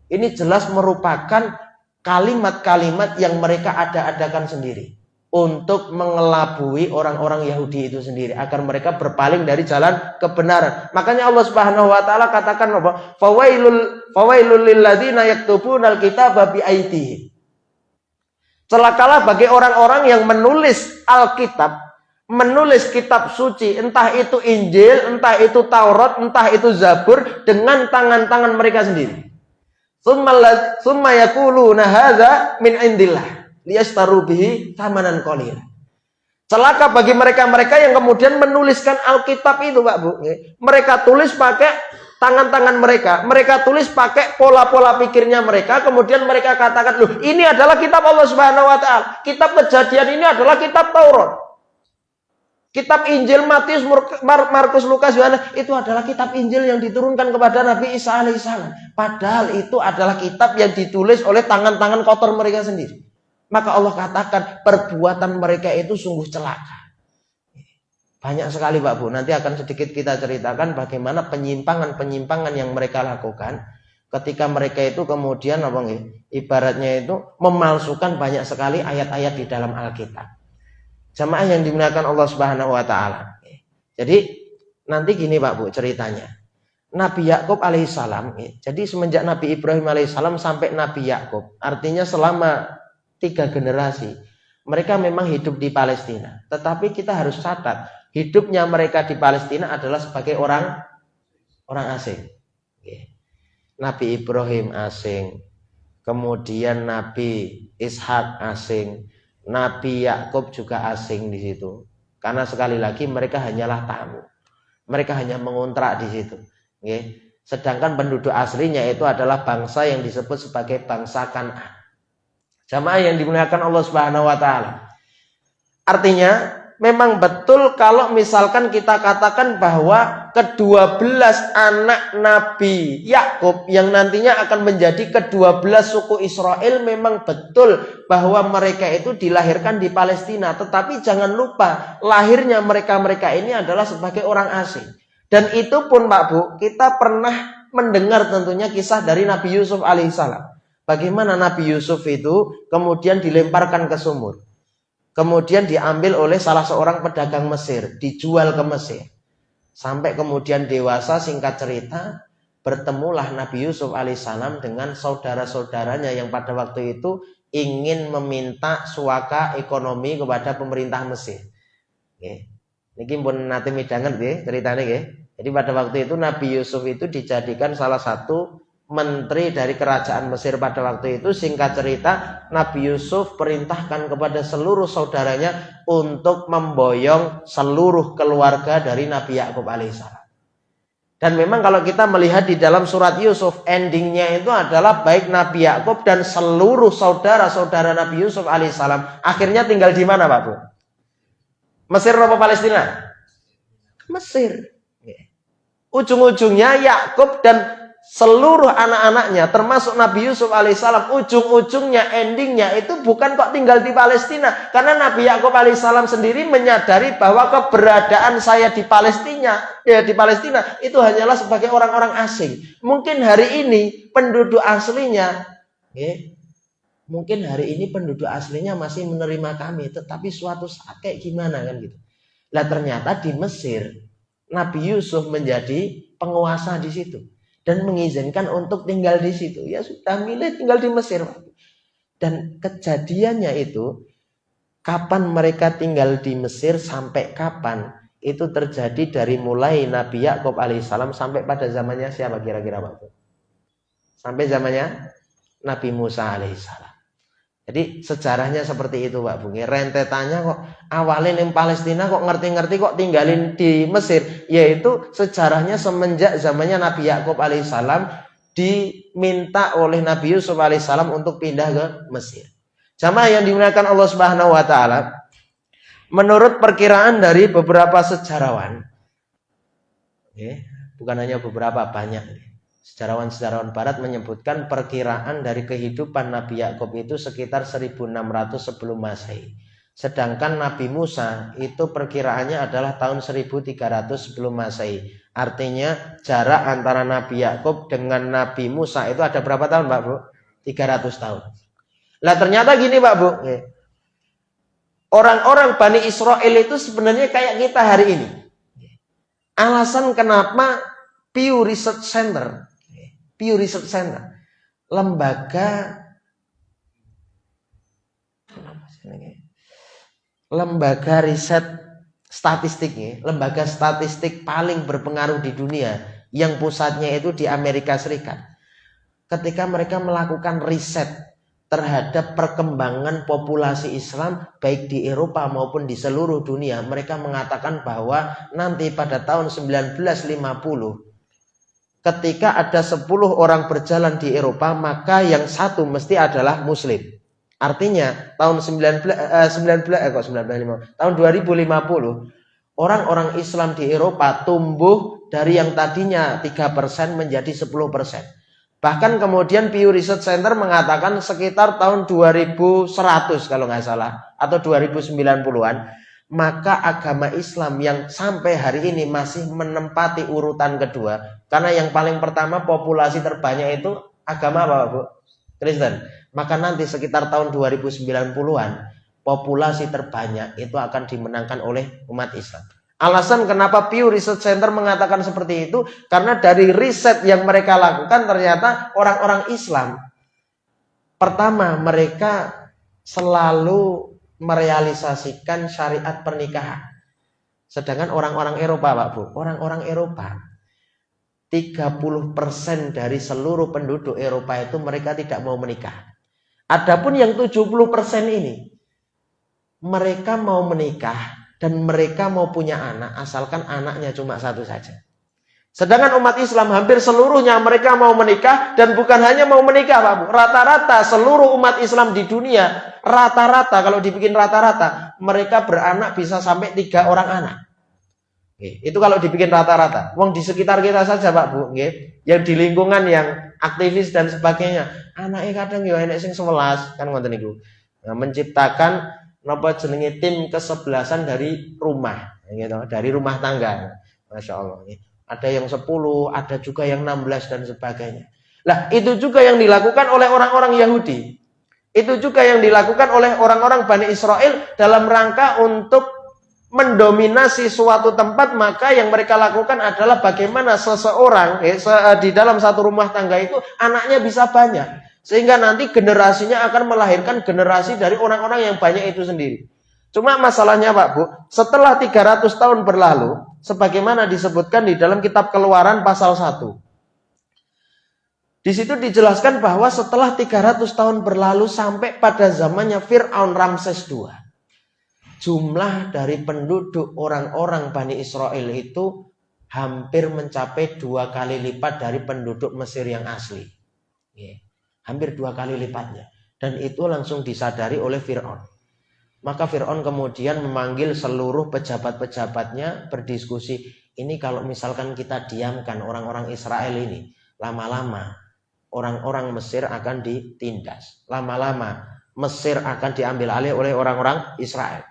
Ini jelas merupakan kalimat-kalimat yang mereka ada-adakan sendiri. Untuk mengelabui orang-orang Yahudi itu sendiri agar mereka berpaling dari jalan kebenaran. Makanya Allah Subhanahu wa Ta'ala katakan apa? Fawailul lil ladzina yaktubunal kitaba bi aydihim. Celakalah bagi orang-orang yang menulis Alkitab, menulis kitab suci, entah itu Injil, entah itu Taurat, entah itu Zabur, dengan tangan-tangan mereka sendiri. Tsumma yaquluna hadza min indillah liyastaru bihi thamanan qalila. Celaka bagi mereka-mereka yang kemudian menuliskan Alkitab itu, Pak Bu. Mereka tulis pakai tangan-tangan mereka. Mereka tulis pakai pola-pola pikirnya mereka. Kemudian mereka katakan, loh, ini adalah kitab Allah Subhanahu wa Ta'ala. Kitab Kejadian ini adalah kitab Taurat. Kitab Injil, Matius, Markus, Lukas, Yohanes itu adalah kitab Injil yang diturunkan kepada Nabi Isa alaihissalam. Padahal itu adalah kitab yang ditulis oleh tangan-tangan kotor mereka sendiri. Maka Allah katakan perbuatan mereka itu sungguh celaka. Banyak sekali, Pak Bu. Nanti akan sedikit kita ceritakan bagaimana penyimpangan-penyimpangan yang mereka lakukan ketika mereka itu kemudian ibaratnya itu memalsukan banyak sekali ayat-ayat di dalam Alkitab. Jamaah yang dimuliakan Allah Subhanahu wa Ta'ala. Jadi nanti gini, Pak Bu, ceritanya. Nabi Yakub alaihissalam, jadi semenjak Nabi Ibrahim alaihissalam sampai Nabi Yakub, artinya selama 3 generasi, mereka memang hidup di Palestina. Tetapi kita harus catat, hidupnya mereka di Palestina adalah sebagai orang asing. Nabi Ibrahim asing, kemudian Nabi Ishak asing, Nabi Yakub juga asing di situ. Karena sekali lagi mereka hanyalah tamu. Mereka hanya mengontrak di situ. Sedangkan penduduk aslinya itu adalah bangsa yang disebut sebagai bangsa Kan'an. Jamaah yang dimuliakan Allah Subhanahu wa Ta'ala. Artinya memang betul kalau misalkan kita katakan bahwa ke-12 anak Nabi Yakub yang nantinya akan menjadi ke-12 suku Israel, memang betul bahwa mereka itu dilahirkan di Palestina. Tetapi jangan lupa lahirnya mereka-mereka ini adalah sebagai orang asing. Dan itu pun, Pak Bu, kita pernah mendengar tentunya kisah dari Nabi Yusuf alaihissalam. Bagaimana Nabi Yusuf itu kemudian dilemparkan ke sumur. Kemudian diambil oleh salah seorang pedagang Mesir. Dijual ke Mesir. Sampai kemudian dewasa, singkat cerita, bertemulah Nabi Yusuf alaihissalam dengan saudara-saudaranya yang pada waktu itu ingin meminta suaka ekonomi kepada pemerintah Mesir. Ini pun nanti midangan ceritanya. Jadi pada waktu itu Nabi Yusuf itu dijadikan salah satu menteri dari kerajaan Mesir pada waktu itu. Singkat cerita, Nabi Yusuf perintahkan kepada seluruh saudaranya untuk memboyong seluruh keluarga dari Nabi Yakub alaihissalam. Dan memang kalau kita melihat di dalam surat Yusuf, endingnya itu adalah baik Nabi Yakub dan seluruh saudara-saudara Nabi Yusuf alaihissalam akhirnya tinggal di mana, Pak Bu? Mesir atau Palestina? Mesir. Ujung-ujungnya Yakub dan seluruh anak-anaknya termasuk Nabi Yusuf alaihissalam, ujung-ujungnya, endingnya itu bukan kok tinggal di Palestina, karena Nabi Yakub alaihissalam sendiri menyadari bahwa keberadaan saya di Palestina itu hanyalah sebagai orang-orang asing. Mungkin hari ini penduduk aslinya masih menerima kami, tetapi suatu saat kayak gimana kan gitu. Lah ternyata di Mesir Nabi Yusuf menjadi penguasa di situ dan mengizinkan untuk tinggal di situ. Ya sudah, milih tinggal di Mesir. Dan kejadiannya itu, kapan mereka tinggal di Mesir sampai kapan, itu terjadi dari mulai Nabi Yakub alaihissalam sampai pada zamannya siapa kira-kira Pak? Sampai zamannya Nabi Musa alaihissalam. Jadi sejarahnya seperti itu Pak Bung. Rentetannya kok awalnya di Palestina kok ngerti-ngerti kok tinggalin di Mesir. Yaitu sejarahnya semenjak zamannya Nabi Yakub alaihissalam diminta oleh Nabi Yusuf alaihissalam untuk pindah ke Mesir. Jamaah yang dimuliakan Allah Subhanahu wa taala, menurut perkiraan dari beberapa sejarawan, bukan hanya beberapa, banyak. Sejarawan-sejarawan barat menyebutkan perkiraan dari kehidupan Nabi Yakub itu sekitar 1600 sebelum Masehi. Sedangkan Nabi Musa itu perkiraannya adalah tahun 1300 sebelum Masehi. Artinya jarak antara Nabi Yakub dengan Nabi Musa itu ada berapa tahun Pak Bu? 300 tahun. Lah ternyata gini Pak Bu, orang-orang Bani Israel itu sebenarnya kayak kita hari ini. Alasan kenapa Pew Research Center, lembaga riset statistik, lembaga statistik paling berpengaruh di dunia yang pusatnya itu di Amerika Serikat. Ketika mereka melakukan riset terhadap perkembangan populasi Islam baik di Eropa maupun di seluruh dunia, mereka mengatakan bahwa nanti pada tahun 1950 ketika ada 10 orang berjalan di Eropa, maka yang satu mesti adalah Muslim. Artinya tahun 2050 orang-orang Islam di Eropa tumbuh dari yang tadinya 3% menjadi 10%. Bahkan kemudian Pew Research Center mengatakan sekitar tahun 2100 kalau nggak salah, atau 2090-an, maka agama Islam yang sampai hari ini masih menempati urutan kedua. Karena yang paling pertama populasi terbanyak itu agama apa Bu? Kristen. Maka nanti sekitar tahun 2090-an populasi terbanyak itu akan dimenangkan oleh umat Islam. Alasan kenapa Pew Research Center mengatakan seperti itu, karena dari riset yang mereka lakukan ternyata orang-orang Islam, pertama mereka selalu merealisasikan syariat pernikahan. Sedangkan orang-orang Eropa Pak Bu, orang-orang Eropa 30% dari seluruh penduduk Eropa itu mereka tidak mau menikah. Adapun yang 70% ini mereka mau menikah dan mereka mau punya anak, asalkan anaknya cuma satu saja. Sedangkan umat Islam hampir seluruhnya mereka mau menikah, dan bukan hanya mau menikah Pak Bu. Rata-rata seluruh umat Islam di dunia, rata-rata kalau dibikin rata-rata, mereka beranak bisa sampai 3 orang anak. Itu kalau dibikin rata-rata. Wong di sekitar kita saja Pak Bu, yang di lingkungan yang aktivis dan sebagainya, anaknya kadang ya enek sing 11 kan ngoten niku. Nah, menciptakan napa jenenge tim kesebelasan dari rumah, gitu, dari rumah tangga. Masya Allah. Ada yang 10, ada juga yang 16 dan sebagainya. Lah itu juga yang dilakukan oleh orang-orang Yahudi. Itu juga yang dilakukan oleh orang-orang Bani Israel dalam rangka untuk mendominasi suatu tempat. Maka yang mereka lakukan adalah bagaimana seseorang di dalam satu rumah tangga itu anaknya bisa banyak. Sehingga nanti generasinya akan melahirkan generasi dari orang-orang yang banyak itu sendiri. Cuma masalahnya Pak Bu, setelah 300 tahun berlalu, sebagaimana disebutkan di dalam kitab Keluaran pasal 1. Di situ dijelaskan bahwa setelah 300 tahun berlalu sampai pada zamannya Fir'aun Ramses II, jumlah dari penduduk orang-orang Bani Israel itu hampir mencapai 2 kali lipat dari penduduk Mesir yang asli. Hampir 2 kali lipatnya. Dan itu langsung disadari oleh Fir'aun. Maka Fir'aun kemudian memanggil seluruh pejabat-pejabatnya berdiskusi. Ini kalau misalkan kita diamkan orang-orang Israel ini, lama-lama orang-orang Mesir akan ditindas. Lama-lama Mesir akan diambil alih oleh orang-orang Israel.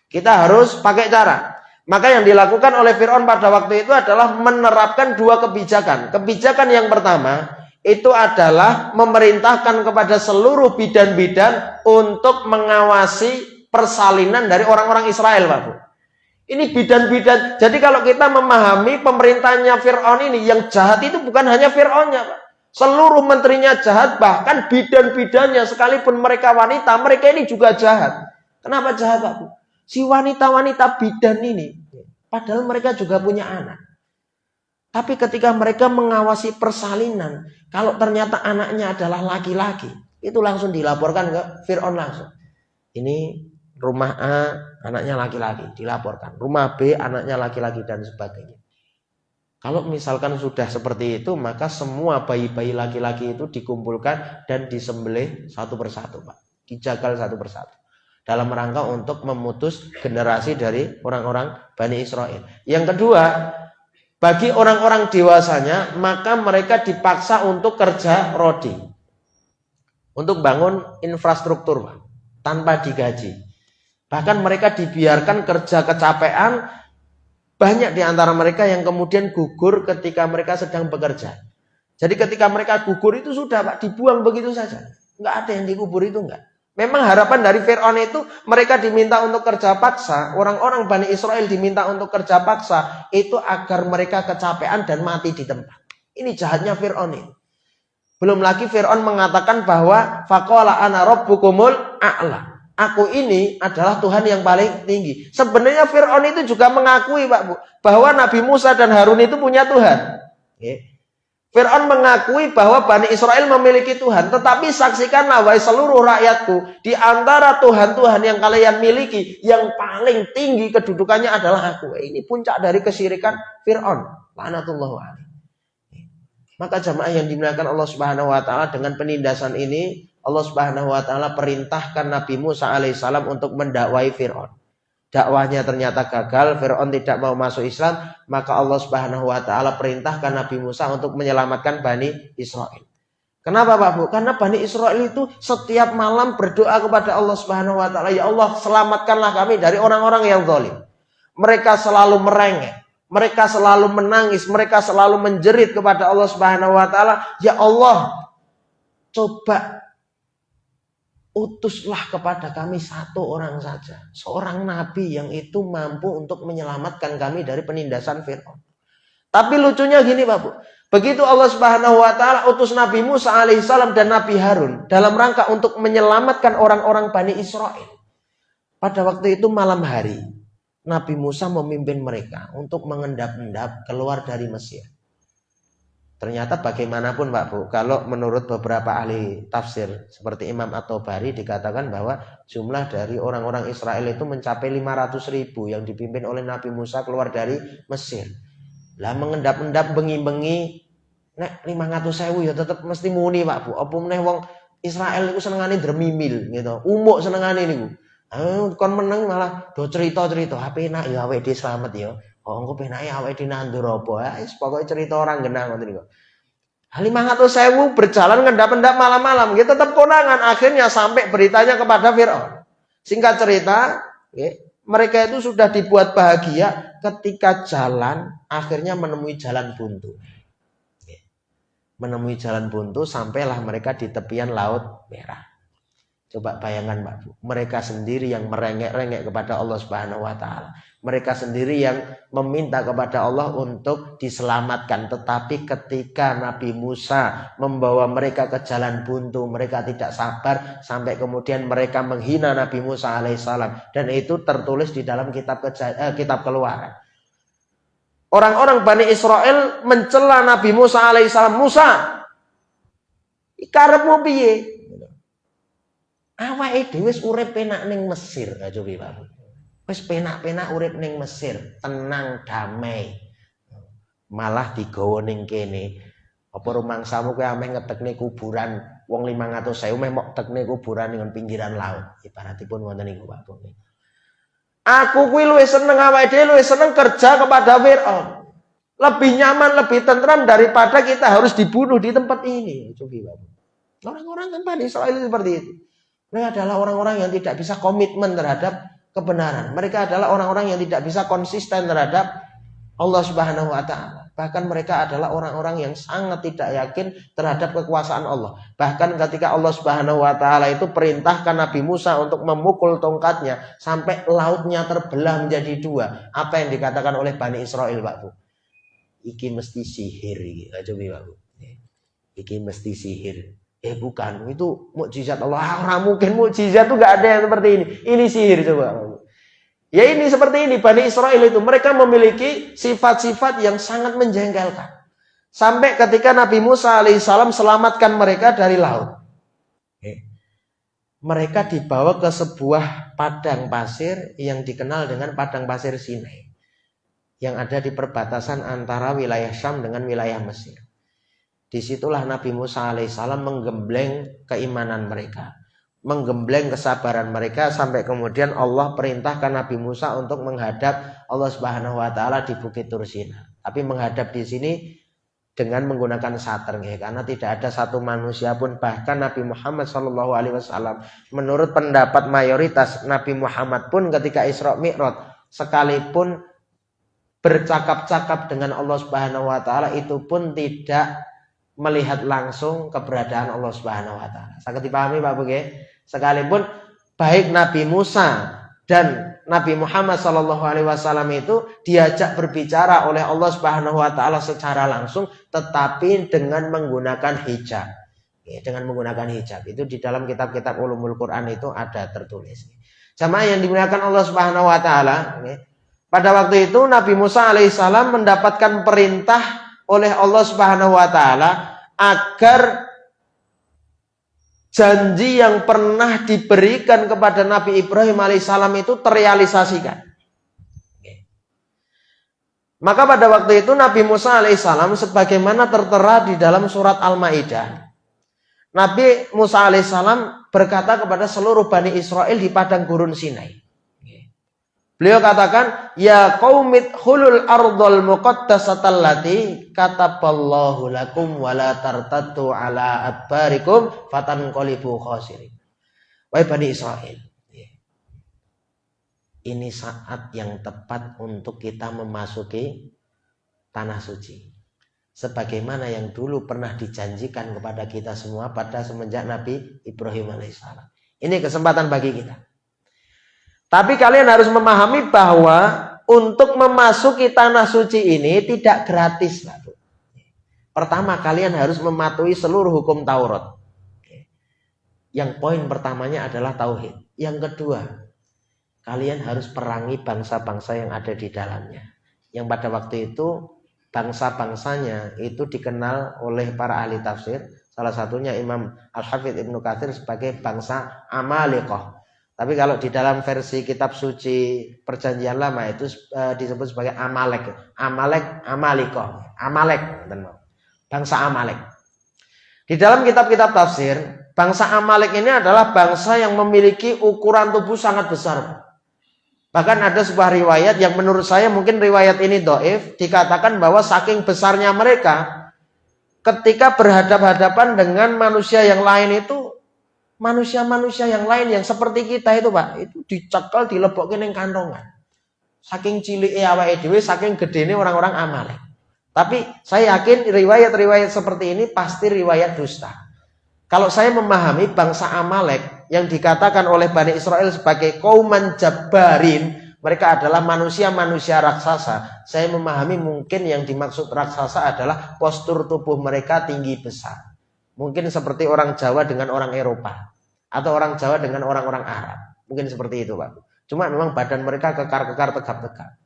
Kita harus pakai cara. Maka yang dilakukan oleh Fir'aun pada waktu itu adalah menerapkan dua kebijakan. Kebijakan yang pertama itu adalah memerintahkan kepada seluruh bidan-bidan untuk mengawasi persalinan dari orang-orang Israel, Pak Bu. Ini bidan-bidan. Jadi kalau kita memahami pemerintahnya Fir'aun ini, yang jahat itu bukan hanya Fir'aunnya, Pak. Seluruh menterinya jahat, bahkan bidan-bidannya sekalipun mereka wanita, mereka ini juga jahat. Kenapa jahat, Pak Bu? Si wanita-wanita bidan ini, padahal mereka juga punya anak. Tapi ketika mereka mengawasi persalinan, kalau ternyata anaknya adalah laki-laki, itu langsung dilaporkan ke Fir'aun langsung. Ini rumah A, anaknya laki-laki, dilaporkan. Rumah B, anaknya laki-laki, dan sebagainya. Kalau misalkan sudah seperti itu, maka semua bayi-bayi laki-laki itu dikumpulkan dan disembelih satu persatu, Pak. Dijagal satu persatu. Dalam rangka untuk memutus generasi dari orang-orang Bani Israel. Yang kedua, bagi orang-orang dewasanya, maka mereka dipaksa untuk kerja rodi. Untuk bangun infrastruktur, Pak, tanpa digaji. Bahkan mereka dibiarkan kerja kecapean. Banyak di antara mereka yang kemudian gugur ketika mereka sedang bekerja. Jadi ketika mereka gugur itu sudah, Pak, dibuang begitu saja. Nggak ada yang dikubur itu, enggak. Memang harapan dari Fir'aun itu mereka diminta untuk kerja paksa. Orang-orang Bani Israel diminta untuk kerja paksa. Itu agar mereka kecapean dan mati di tempat. Ini jahatnya Fir'aun ini. Belum lagi Fir'aun mengatakan bahwa faqala ana rabbukumul a'la. Aku ini adalah Tuhan yang paling tinggi. Sebenarnya Fir'aun itu juga mengakui, Pak Bu, bahwa Nabi Musa dan Harun itu punya Tuhan. Fir'aun mengakui bahwa Bani Israel memiliki Tuhan. Tetapi saksikanlah, wahai seluruh rakyatku, di antara Tuhan-Tuhan yang kalian miliki, yang paling tinggi kedudukannya adalah aku. Ini puncak dari kesyirikan Fir'aun. Laknatullah alaihi. Maka jamaah yang dimuliakan Allah Subhanahu wa taala, dengan penindasan ini Allah Subhanahu wa taala perintahkan Nabi Musa alaihissalam untuk mendakwai Fir'aun. Dakwahnya ternyata gagal, Fir'aun tidak mau masuk Islam, maka Allah Subhanahu wa taala perintahkan Nabi Musa untuk menyelamatkan Bani Israel. Kenapa, Pak Bu? Karena Bani Israel itu setiap malam berdoa kepada Allah Subhanahu wa taala, ya Allah, selamatkanlah kami dari orang-orang yang zalim. Mereka selalu merengek, mereka selalu menangis, mereka selalu menjerit kepada Allah Subhanahu wa taala, ya Allah, coba utuslah kepada kami satu orang saja, seorang nabi yang itu mampu untuk menyelamatkan kami dari penindasan Fir'aun. Tapi lucunya gini, Pak Bu, begitu Allah Subhanahu wa taala utus Nabi Musa alaihissalam dan Nabi Harun dalam rangka untuk menyelamatkan orang-orang Bani Israel. Pada waktu itu malam hari, Nabi Musa memimpin mereka untuk mengendap-endap keluar dari Mesir. Ternyata bagaimanapun, Pak Bu, kalau menurut beberapa ahli tafsir seperti Imam At-Tabari dikatakan bahwa jumlah dari orang-orang Israel itu mencapai 500.000 yang dipimpin oleh Nabi Musa keluar dari Mesir. Lah mengendap-endap bengi-bengi nek 500.000 ya tetap mesti muni, Pak Bu. Apa meneh wong Israel iku senengane dremimil gitu. Umuk senengane niku. Kon meneng malah do cerita-cerita, HP enak ya awake dhewe slamet ya. Oh, engko penake awake dhewe nandur apa? Wis pokoke cerita orang genah ngoten niku. 500.000 berjalan ngendap-endap malam-malam, gitu tetap konangan. Akhirnya sampai beritanya kepada Fir'aun. Singkat cerita, mereka itu sudah dibuat bahagia ketika jalan akhirnya menemui jalan buntu. Menemui jalan buntu, sampailah mereka di tepian Laut Merah. Coba bayangkan, Pak Bu, mereka sendiri yang merengek-rengek kepada Allah Subhanahu wa taala. Mereka sendiri yang meminta kepada Allah untuk diselamatkan. Tetapi ketika Nabi Musa membawa mereka ke jalan buntu, mereka tidak sabar sampai kemudian mereka menghina Nabi Musa alaihissalam. Dan itu tertulis di dalam kitab Keluaran. Orang-orang Bani Israel mencela Nabi Musa alaihissalam. Musa, karepmu piye? Awake dhewe wis urip penak ning Mesir, aja piye, Pak. Wis penak-penak urip ning Mesir, tenang, damai. Malah digawa ning kene. Apa rumangsamu kowe ameh ngetekne kuburan wong 500.000 meh mok tekne kuburan ning pinggiran laut. Ibaratipun ngoten niku, Pak. Aku kuwi luwih seneng awake dhewe luwih seneng kerja kepada Firaun. lebih nyaman, lebih tentram daripada kita harus dibunuh di tempat ini. Coba. Orang-orang kan Bani Israil seperti itu. Mereka adalah orang-orang yang tidak bisa komitmen terhadap kebenaran. Mereka adalah orang-orang yang tidak bisa konsisten terhadap Allah Subhanahu wa taala. Bahkan mereka adalah orang-orang yang sangat tidak yakin terhadap kekuasaan Allah. Bahkan ketika Allah Subhanahu wa taala itu perintahkan Nabi Musa untuk memukul tongkatnya sampai lautnya terbelah menjadi dua. Apa yang dikatakan oleh Bani Israil, Pak Bu? Iki mesti sihir iki. Coba Pak Bu. Iki mesti sihir. Bukan, itu mukjizat Allah. Ora mungkin mukjizat itu enggak ada yang seperti ini. Ini sihir coba. Ya ini seperti ini, Bani Israil itu mereka memiliki sifat-sifat yang sangat menjengkelkan. Sampai ketika Nabi Musa alaihissalam selamatkan mereka dari laut. Mereka dibawa ke sebuah padang pasir yang dikenal dengan padang pasir Sinai. Yang ada di perbatasan antara wilayah Syam dengan wilayah Mesir. Disitulah Nabi Musa alaihissalam menggembleng keimanan mereka. Menggembleng kesabaran mereka sampai kemudian Allah perintahkan Nabi Musa untuk menghadap Allah Subhanahu wa taala di Bukit Tursina. Tapi menghadap di sini dengan menggunakan sater karena tidak ada satu manusia pun, bahkan Nabi Muhammad SAW menurut pendapat mayoritas Nabi Muhammad pun ketika Isra Mi'raj sekalipun bercakap-cakap dengan Allah Subhanahu wa taala itu pun tidak melihat langsung keberadaan Allah Subhanahu wa taala. Sangat dipahami Pak Bu nggih? Sekalipun baik Nabi Musa dan Nabi Muhammad SAW itu diajak berbicara oleh Allah Subhanahu wa taala secara langsung, tetapi dengan menggunakan hijab. Dengan menggunakan hijab. Itu di dalam kitab-kitab ulumul Quran itu ada tertulis. Jamaah yang dimuliakan Allah Subhanahu wa taala, pada waktu itu Nabi Musa alaihissalam mendapatkan perintah oleh Allah Subhanahu wa taala agar janji yang pernah diberikan kepada Nabi Ibrahim alaihissalam itu terrealisasikan. Maka pada waktu itu Nabi Musa alaihissalam sebagaimana tertera di dalam surat Al-Maidah, Nabi Musa alaihissalam berkata kepada seluruh Bani Israel di padang gurun Sinai. Beliau katakan, ya qaumit khulul ardhal muqaddasatal lati kataballahu lakum wa la tartaddu ala adbarikum fatanqalibu khasirin. Wahai Bani Israel, ini saat yang tepat untuk kita memasuki tanah suci. Sebagaimana yang dulu pernah dijanjikan kepada kita semua pada semenjak Nabi Ibrahim alaihissalam. Ini kesempatan bagi kita. Tapi kalian harus memahami bahwa untuk memasuki tanah suci ini tidak gratis. Pertama, kalian harus mematuhi seluruh hukum Taurat. Yang poin pertamanya adalah tauhid. Yang kedua, kalian harus perangi bangsa-bangsa yang ada di dalamnya. Yang pada waktu itu bangsa-bangsanya itu dikenal oleh para ahli tafsir. Salah satunya Imam Al-Hafidh Ibnu Katsir sebagai bangsa Amaliqah. Tapi kalau di dalam versi kitab suci Perjanjian Lama itu disebut sebagai Amalek. Amaliko. Amalek. Bangsa Amalek. Di dalam kitab-kitab tafsir, bangsa Amalek ini adalah bangsa yang memiliki ukuran tubuh sangat besar. Bahkan ada sebuah riwayat yang menurut saya mungkin riwayat ini dhaif, dikatakan bahwa saking besarnya mereka, ketika berhadapan-hadapan dengan manusia yang lain itu, manusia-manusia yang lain yang seperti kita itu Pak, itu dicekal, dilebokke ning kantongan. Saking cilike awake dhewe, saking gedene orang-orang Amalek. Tapi saya yakin riwayat-riwayat seperti ini pasti riwayat dusta. Kalau saya memahami bangsa Amalek yang dikatakan oleh Bani Israel sebagai qauman jabbarin, mereka adalah manusia-manusia raksasa. Saya memahami mungkin yang dimaksud raksasa adalah postur tubuh mereka tinggi besar. Mungkin seperti orang Jawa dengan orang Eropa. Atau orang Jawa dengan orang-orang Arab. Mungkin seperti itu Pak. Cuma memang badan mereka kekar-kekar, tegap-tegap.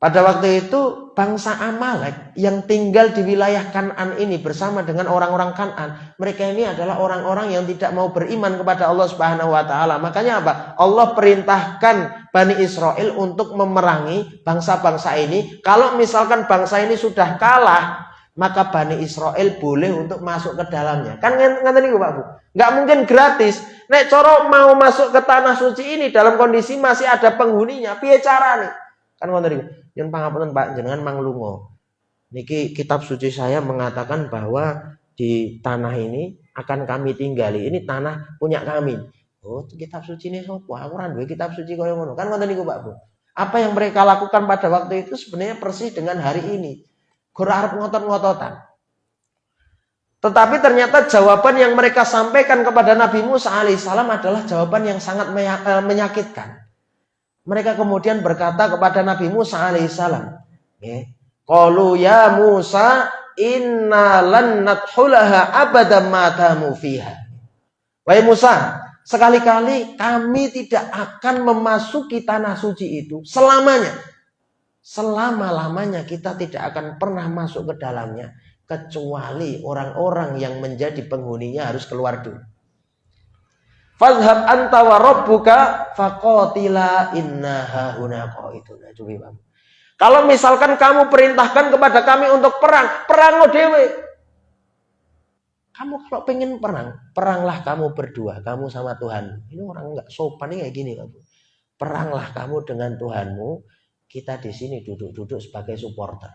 Pada waktu itu bangsa Amalek yang tinggal di wilayah Kan'an ini bersama dengan orang-orang Kan'an. Mereka ini adalah orang-orang yang tidak mau beriman kepada Allah Subhanahu wa taala. Makanya apa? Allah perintahkan Bani Israel untuk memerangi bangsa-bangsa ini. Kalau misalkan bangsa ini sudah kalah, maka Bani Israel boleh untuk masuk ke dalamnya. Kan ngeten niku Pak Bu. Enggak mungkin gratis. Nek cara mau masuk ke tanah suci ini dalam kondisi masih ada penghuninya, piye carane? Kan ngoten niku. Nyun pangapunten Pak, jenengan manglungo. Niki kitab suci saya mengatakan bahwa di tanah ini akan kami tinggali. Ini tanah punya kami. Oh, kitab suci ini sopo? Aku ora duwe kitab suci kaya ngono. Kan ngoten niku Pak Bu. Apa yang mereka lakukan pada waktu itu sebenarnya persis dengan hari ini. Gur arep ngotot-ngototan. Tetapi ternyata jawaban yang mereka sampaikan kepada Nabi Musa alaihissalam adalah jawaban yang sangat menyakitkan. Mereka kemudian berkata kepada Nabi Musa alaihissalam, qalu ya Musa inna lan nadkhulaha abadan ma damu fiha. Wahai Musa, sekali-kali kami tidak akan memasuki tanah suci itu selamanya. Selama-lamanya kita tidak akan pernah masuk ke dalamnya kecuali orang-orang yang menjadi penghuninya harus keluar dulu. Fadhhab anta wa rabbuka faqatila inna hahuna qaidun. Kalau misalkan kamu perintahkan kepada kami untuk perang, perang dewe. Kamu kalau pengen perang, peranglah kamu berdua, kamu sama Tuhan. Ini orang nggak sopan nih kayak gini kamu. Peranglah kamu dengan Tuhanmu. Kita di sini duduk-duduk sebagai supporter.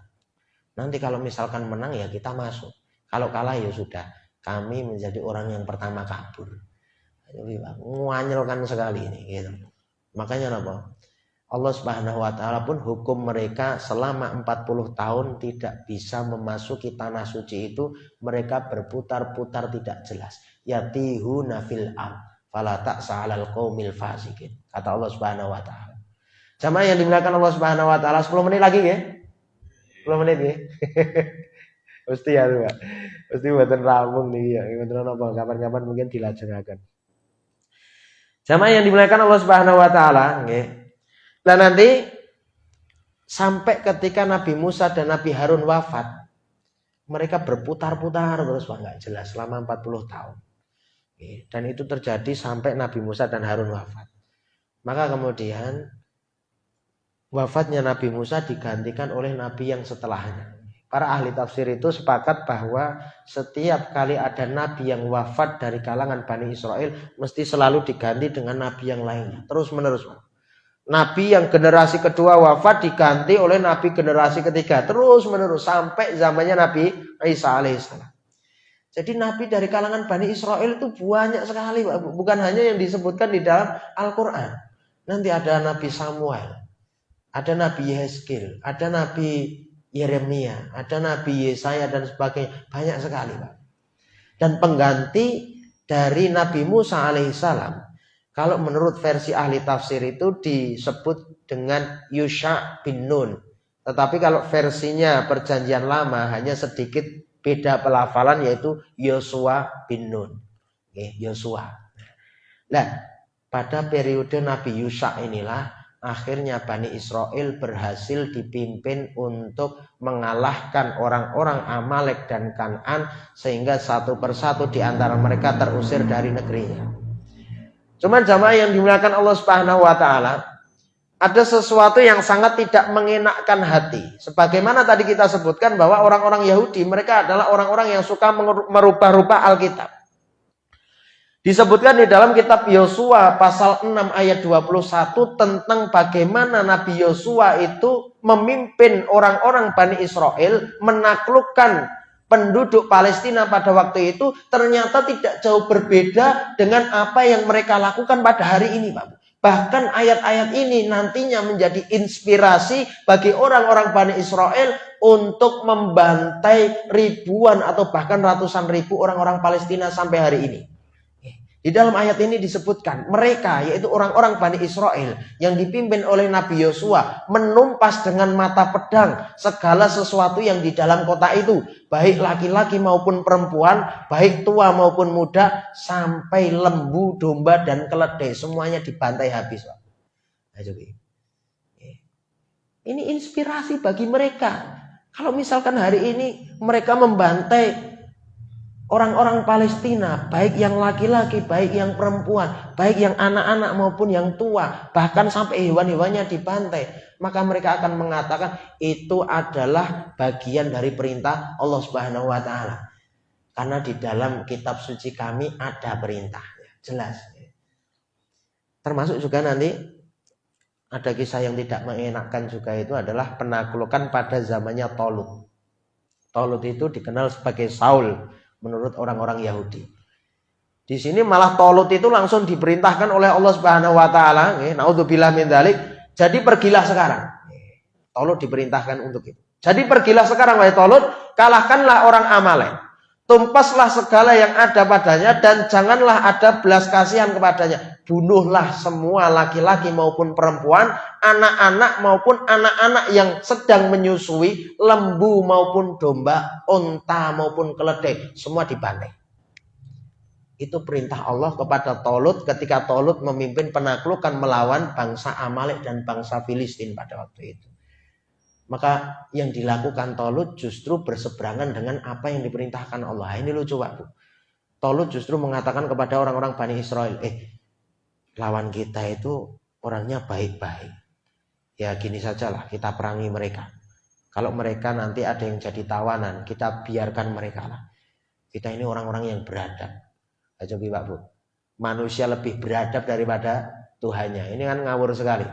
Nanti kalau misalkan menang ya kita masuk. Kalau kalah ya sudah. Kami menjadi orang yang pertama kabur. Nganyelkan sekali ini gitu. Makanya apa? Allah Subhanahu wa taala pun hukum mereka selama 40 tahun tidak bisa memasuki tanah suci itu, mereka berputar-putar tidak jelas. Yatihuna fil ard fala ta'sa 'alal qaumil fasikin. Kata Allah Subhanahu wa taala. Jamaah yang dimuliakan Allah Subhanahu wa taala, 10 menit lagi ya. 10 menit ya. Mesti ya, Pak. Mesti buatan rampung nih ya. Kapan-kapan mungkin dilajengaken. Jamaah yang dimuliakan Allah Subhanahu wa taala, nggih. Nah nanti sampai ketika Nabi Musa dan Nabi Harun wafat, mereka berputar-putar terus Pak, nggak jelas selama 40 tahun. Dan itu terjadi sampai Nabi Musa dan Harun wafat. Maka kemudian wafatnya Nabi Musa digantikan oleh Nabi yang setelahnya. Para ahli tafsir itu sepakat bahwa setiap kali ada Nabi yang wafat dari kalangan Bani Israel, mesti selalu diganti dengan Nabi yang lainnya. Terus menerus. Nabi yang generasi kedua wafat diganti oleh Nabi generasi ketiga. Terus menerus sampai zamannya Nabi Isa alaihissalam. Jadi Nabi dari kalangan Bani Israel itu banyak sekali. Bukan hanya yang disebutkan di dalam Al-Quran. Nanti ada Nabi Samuel, ada Nabi Yehezkiel, ada Nabi Yeremia, ada Nabi Yesaya dan sebagainya. Banyak sekali Pak. Dan pengganti dari Nabi Musa alaihissalam, kalau menurut versi ahli tafsir itu disebut dengan Yusha bin Nun. Tetapi kalau versinya perjanjian lama hanya sedikit beda pelafalan, yaitu Yosua bin Nun. Yosua. Nah, pada periode Nabi Yusha inilah akhirnya Bani Israel berhasil dipimpin untuk mengalahkan orang-orang Amalek dan Kan'an, sehingga satu persatu di antara mereka terusir dari negerinya. Cuman jamaah yang dimuliakan Allah Subhanahu wa taala, ada sesuatu yang sangat tidak mengenakkan hati. Sebagaimana tadi kita sebutkan bahwa orang-orang Yahudi mereka adalah orang-orang yang suka merubah-rubah Alkitab. Disebutkan di dalam kitab Yosua pasal 6 ayat 21 tentang bagaimana Nabi Yosua itu memimpin orang-orang Bani Israel menaklukkan penduduk Palestina pada waktu itu, ternyata tidak jauh berbeda dengan apa yang mereka lakukan pada hari ini, Pak. Bahkan ayat-ayat ini nantinya menjadi inspirasi bagi orang-orang Bani Israel untuk membantai ribuan atau bahkan ratusan ribu orang-orang Palestina sampai hari ini. Di dalam ayat ini disebutkan mereka, yaitu orang-orang Bani Israel yang dipimpin oleh Nabi Yosua, menumpas dengan mata pedang segala sesuatu yang di dalam kota itu, baik laki-laki maupun perempuan, baik tua maupun muda, sampai lembu, domba dan keledai, semuanya dibantai habis. Ini inspirasi bagi mereka. Kalau misalkan hari ini mereka membantai orang-orang Palestina, baik yang laki-laki, baik yang perempuan, baik yang anak-anak maupun yang tua, bahkan sampai hewan-hewannya dibantai, maka mereka akan mengatakan itu adalah bagian dari perintah Allah Subhanahu wa taala. Karena di dalam kitab suci kami ada perintahnya, jelas. Termasuk juga nanti ada kisah yang tidak mengenakan juga, itu adalah penaklukan pada zamannya Talut. Talut itu dikenal sebagai Saul menurut orang-orang Yahudi. Di sini malah Talut itu langsung diperintahkan oleh Allah Subhanahu wa taala, naudzubillah min dzalik, jadi pergilah sekarang. Talut diperintahkan untuk itu. Jadi pergilah sekarang wahai Talut, kalahkanlah orang Amalek. Tumpaslah segala yang ada padanya dan janganlah ada belas kasihan kepadanya. Bunuhlah semua laki-laki maupun perempuan, anak-anak maupun anak-anak yang sedang menyusui, lembu maupun domba, unta maupun keledai, semua dibantai. Itu perintah Allah kepada Talut ketika Talut memimpin penaklukan melawan bangsa Amalek dan bangsa Filistin pada waktu itu. Maka yang dilakukan Talut justru berseberangan dengan apa yang diperintahkan Allah. Ini lucu Pak Bu. Talut justru mengatakan kepada orang-orang Bani Israel, lawan kita itu orangnya baik-baik. Ya gini sajalah, kita perangi mereka. Kalau mereka nanti ada yang jadi tawanan, kita biarkan mereka lah. Kita ini orang-orang yang beradab. Coba Pak Bu. Manusia lebih beradab daripada Tuhannya. Ini kan ngawur sekali.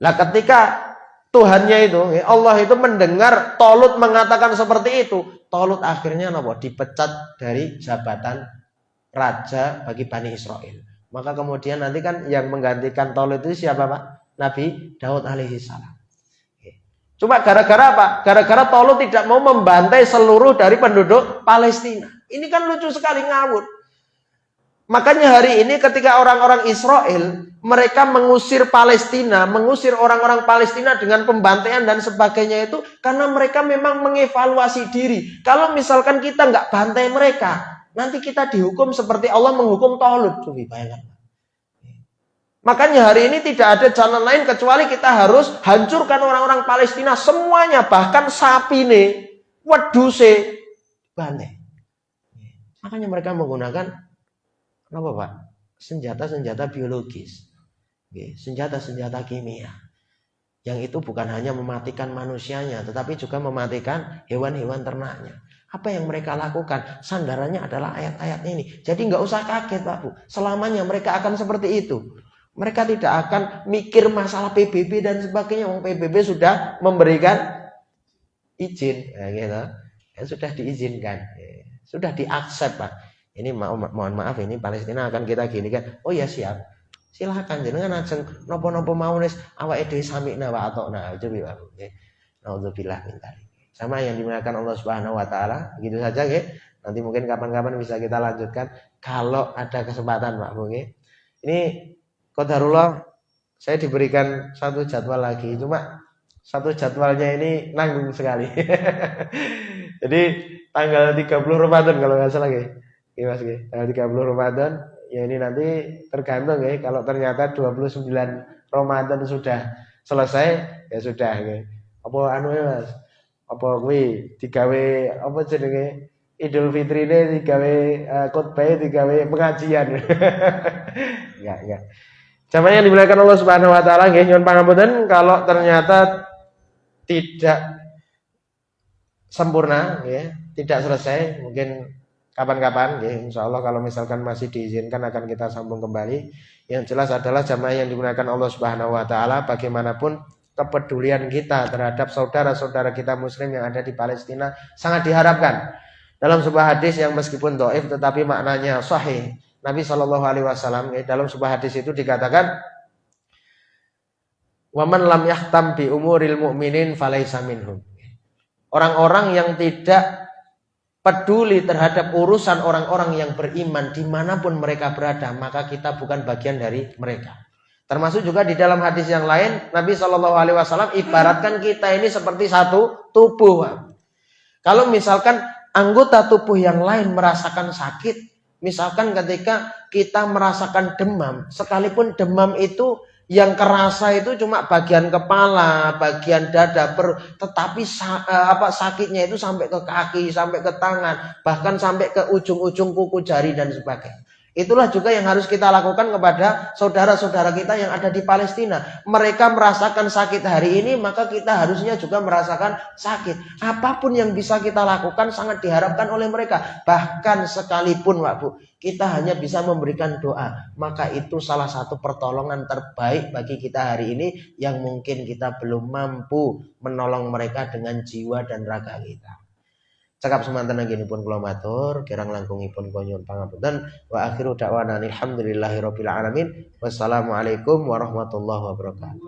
Lah ketika Tuhannya itu, Allah itu mendengar Talut mengatakan seperti itu, Talut akhirnya dipecat dari jabatan raja bagi Bani Israel. Maka kemudian nanti kan yang menggantikan Talut itu siapa Pak? Nabi Daud alaihi salam. Cuma gara-gara apa? Gara-gara Talut tidak mau membantai seluruh dari penduduk Palestina. Ini kan lucu sekali, ngawur. Makanya hari ini ketika orang-orang Israel mereka mengusir Palestina, mengusir orang-orang Palestina dengan pembantaian dan sebagainya itu karena mereka memang mengevaluasi diri. Kalau misalkan kita nggak bantai mereka, nanti kita dihukum seperti Allah menghukum Talut. Coba bayangkan. Makanya hari ini tidak ada jalan lain kecuali kita harus hancurkan orang-orang Palestina semuanya, bahkan sapine, weduse, bantai. Makanya mereka menggunakan apa Pak? Senjata-senjata biologis. Senjata-senjata kimia. Yang itu bukan hanya mematikan manusianya, tetapi juga mematikan hewan-hewan ternaknya. Apa yang mereka lakukan? Sandarannya adalah ayat-ayat ini. Jadi nggak usah kaget Pak Bu. Selamanya mereka akan seperti itu. Mereka tidak akan mikir masalah PBB dan sebagainya. PBB sudah memberikan izin. Sudah diizinkan. Sudah diaksep Pak. Ini mohon maaf, ini Palestina akan kita gini kan. Oh ya siap. Silakan jenengan ajeng nopo-nopo mau wis awake dhewe samikna wa atokna. Coba Pak. Nauzubillah min dzalik. Sama yang dimuliakan Allah Subhanahu wa taala, gitu saja nggih. Nanti mungkin kapan-kapan bisa kita lanjutkan kalau ada kesempatan Pak Bu nggih. Ini qadarullah saya diberikan satu jadwal lagi. Cuma satu jadwalnya ini nanggung sekali. Jadi tanggal 30 Ramadan kalau nggak salah nggih. Mas tanggal 30 Ramadan ya ini nanti tergantung ya, kalau ternyata 29 Ramadan sudah selesai ya sudah ya. Apa anu ya Mas? Apa kuwi digawe apa jenenge Idul Fitrine digawe khotbah digawe pengajian. Ya. Jamaah yang dimuliakan Allah Subhanahu wa taala nggih, nyuwun pangapunten kalau ternyata tidak sempurna ya, tidak selesai, mungkin kapan-kapan ya, insya Allah kalau misalkan masih diizinkan akan kita sambung kembali. Yang jelas adalah jamaah yang digunakan Allah Subhanahu wa taala, bagaimanapun kepedulian kita terhadap saudara-saudara kita muslim yang ada di Palestina sangat diharapkan. Dalam sebuah hadis yang meskipun dhaif tetapi maknanya sahih, Nabi Shallallahu alaihi wasallam dalam sebuah hadis itu dikatakan, "Wa man lam yahtam bi umuril mu'minin falaisa minhum." Orang-orang yang tidak peduli terhadap urusan orang-orang yang beriman dimanapun mereka berada, maka kita bukan bagian dari mereka. Termasuk juga di dalam hadis yang lain, Nabi Shallallahu alaihi wasallam ibaratkan kita ini seperti satu tubuh. Kalau misalkan anggota tubuh yang lain merasakan sakit, misalkan ketika kita merasakan demam, sekalipun demam itu yang kerasa itu cuma bagian kepala, bagian dada, tetapi sakitnya itu sampai ke kaki, sampai ke tangan, bahkan sampai ke ujung-ujung kuku jari dan sebagainya. Itulah juga yang harus kita lakukan kepada saudara-saudara kita yang ada di Palestina. Mereka merasakan sakit hari ini, maka kita harusnya juga merasakan sakit. Apapun yang bisa kita lakukan sangat diharapkan oleh mereka. Bahkan sekalipun Pak Bu, kita hanya bisa memberikan doa. Maka itu salah satu pertolongan terbaik bagi kita hari ini yang mungkin kita belum mampu menolong mereka dengan jiwa dan raga kita. Cakap semanten anggenipun kula matur, kirang langkungipun kula nyuwun pangapunten. Wa akhiru da'wana alhamdulillahirabbil alamin. Wassalamualaikum warahmatullahi wabarakatuh.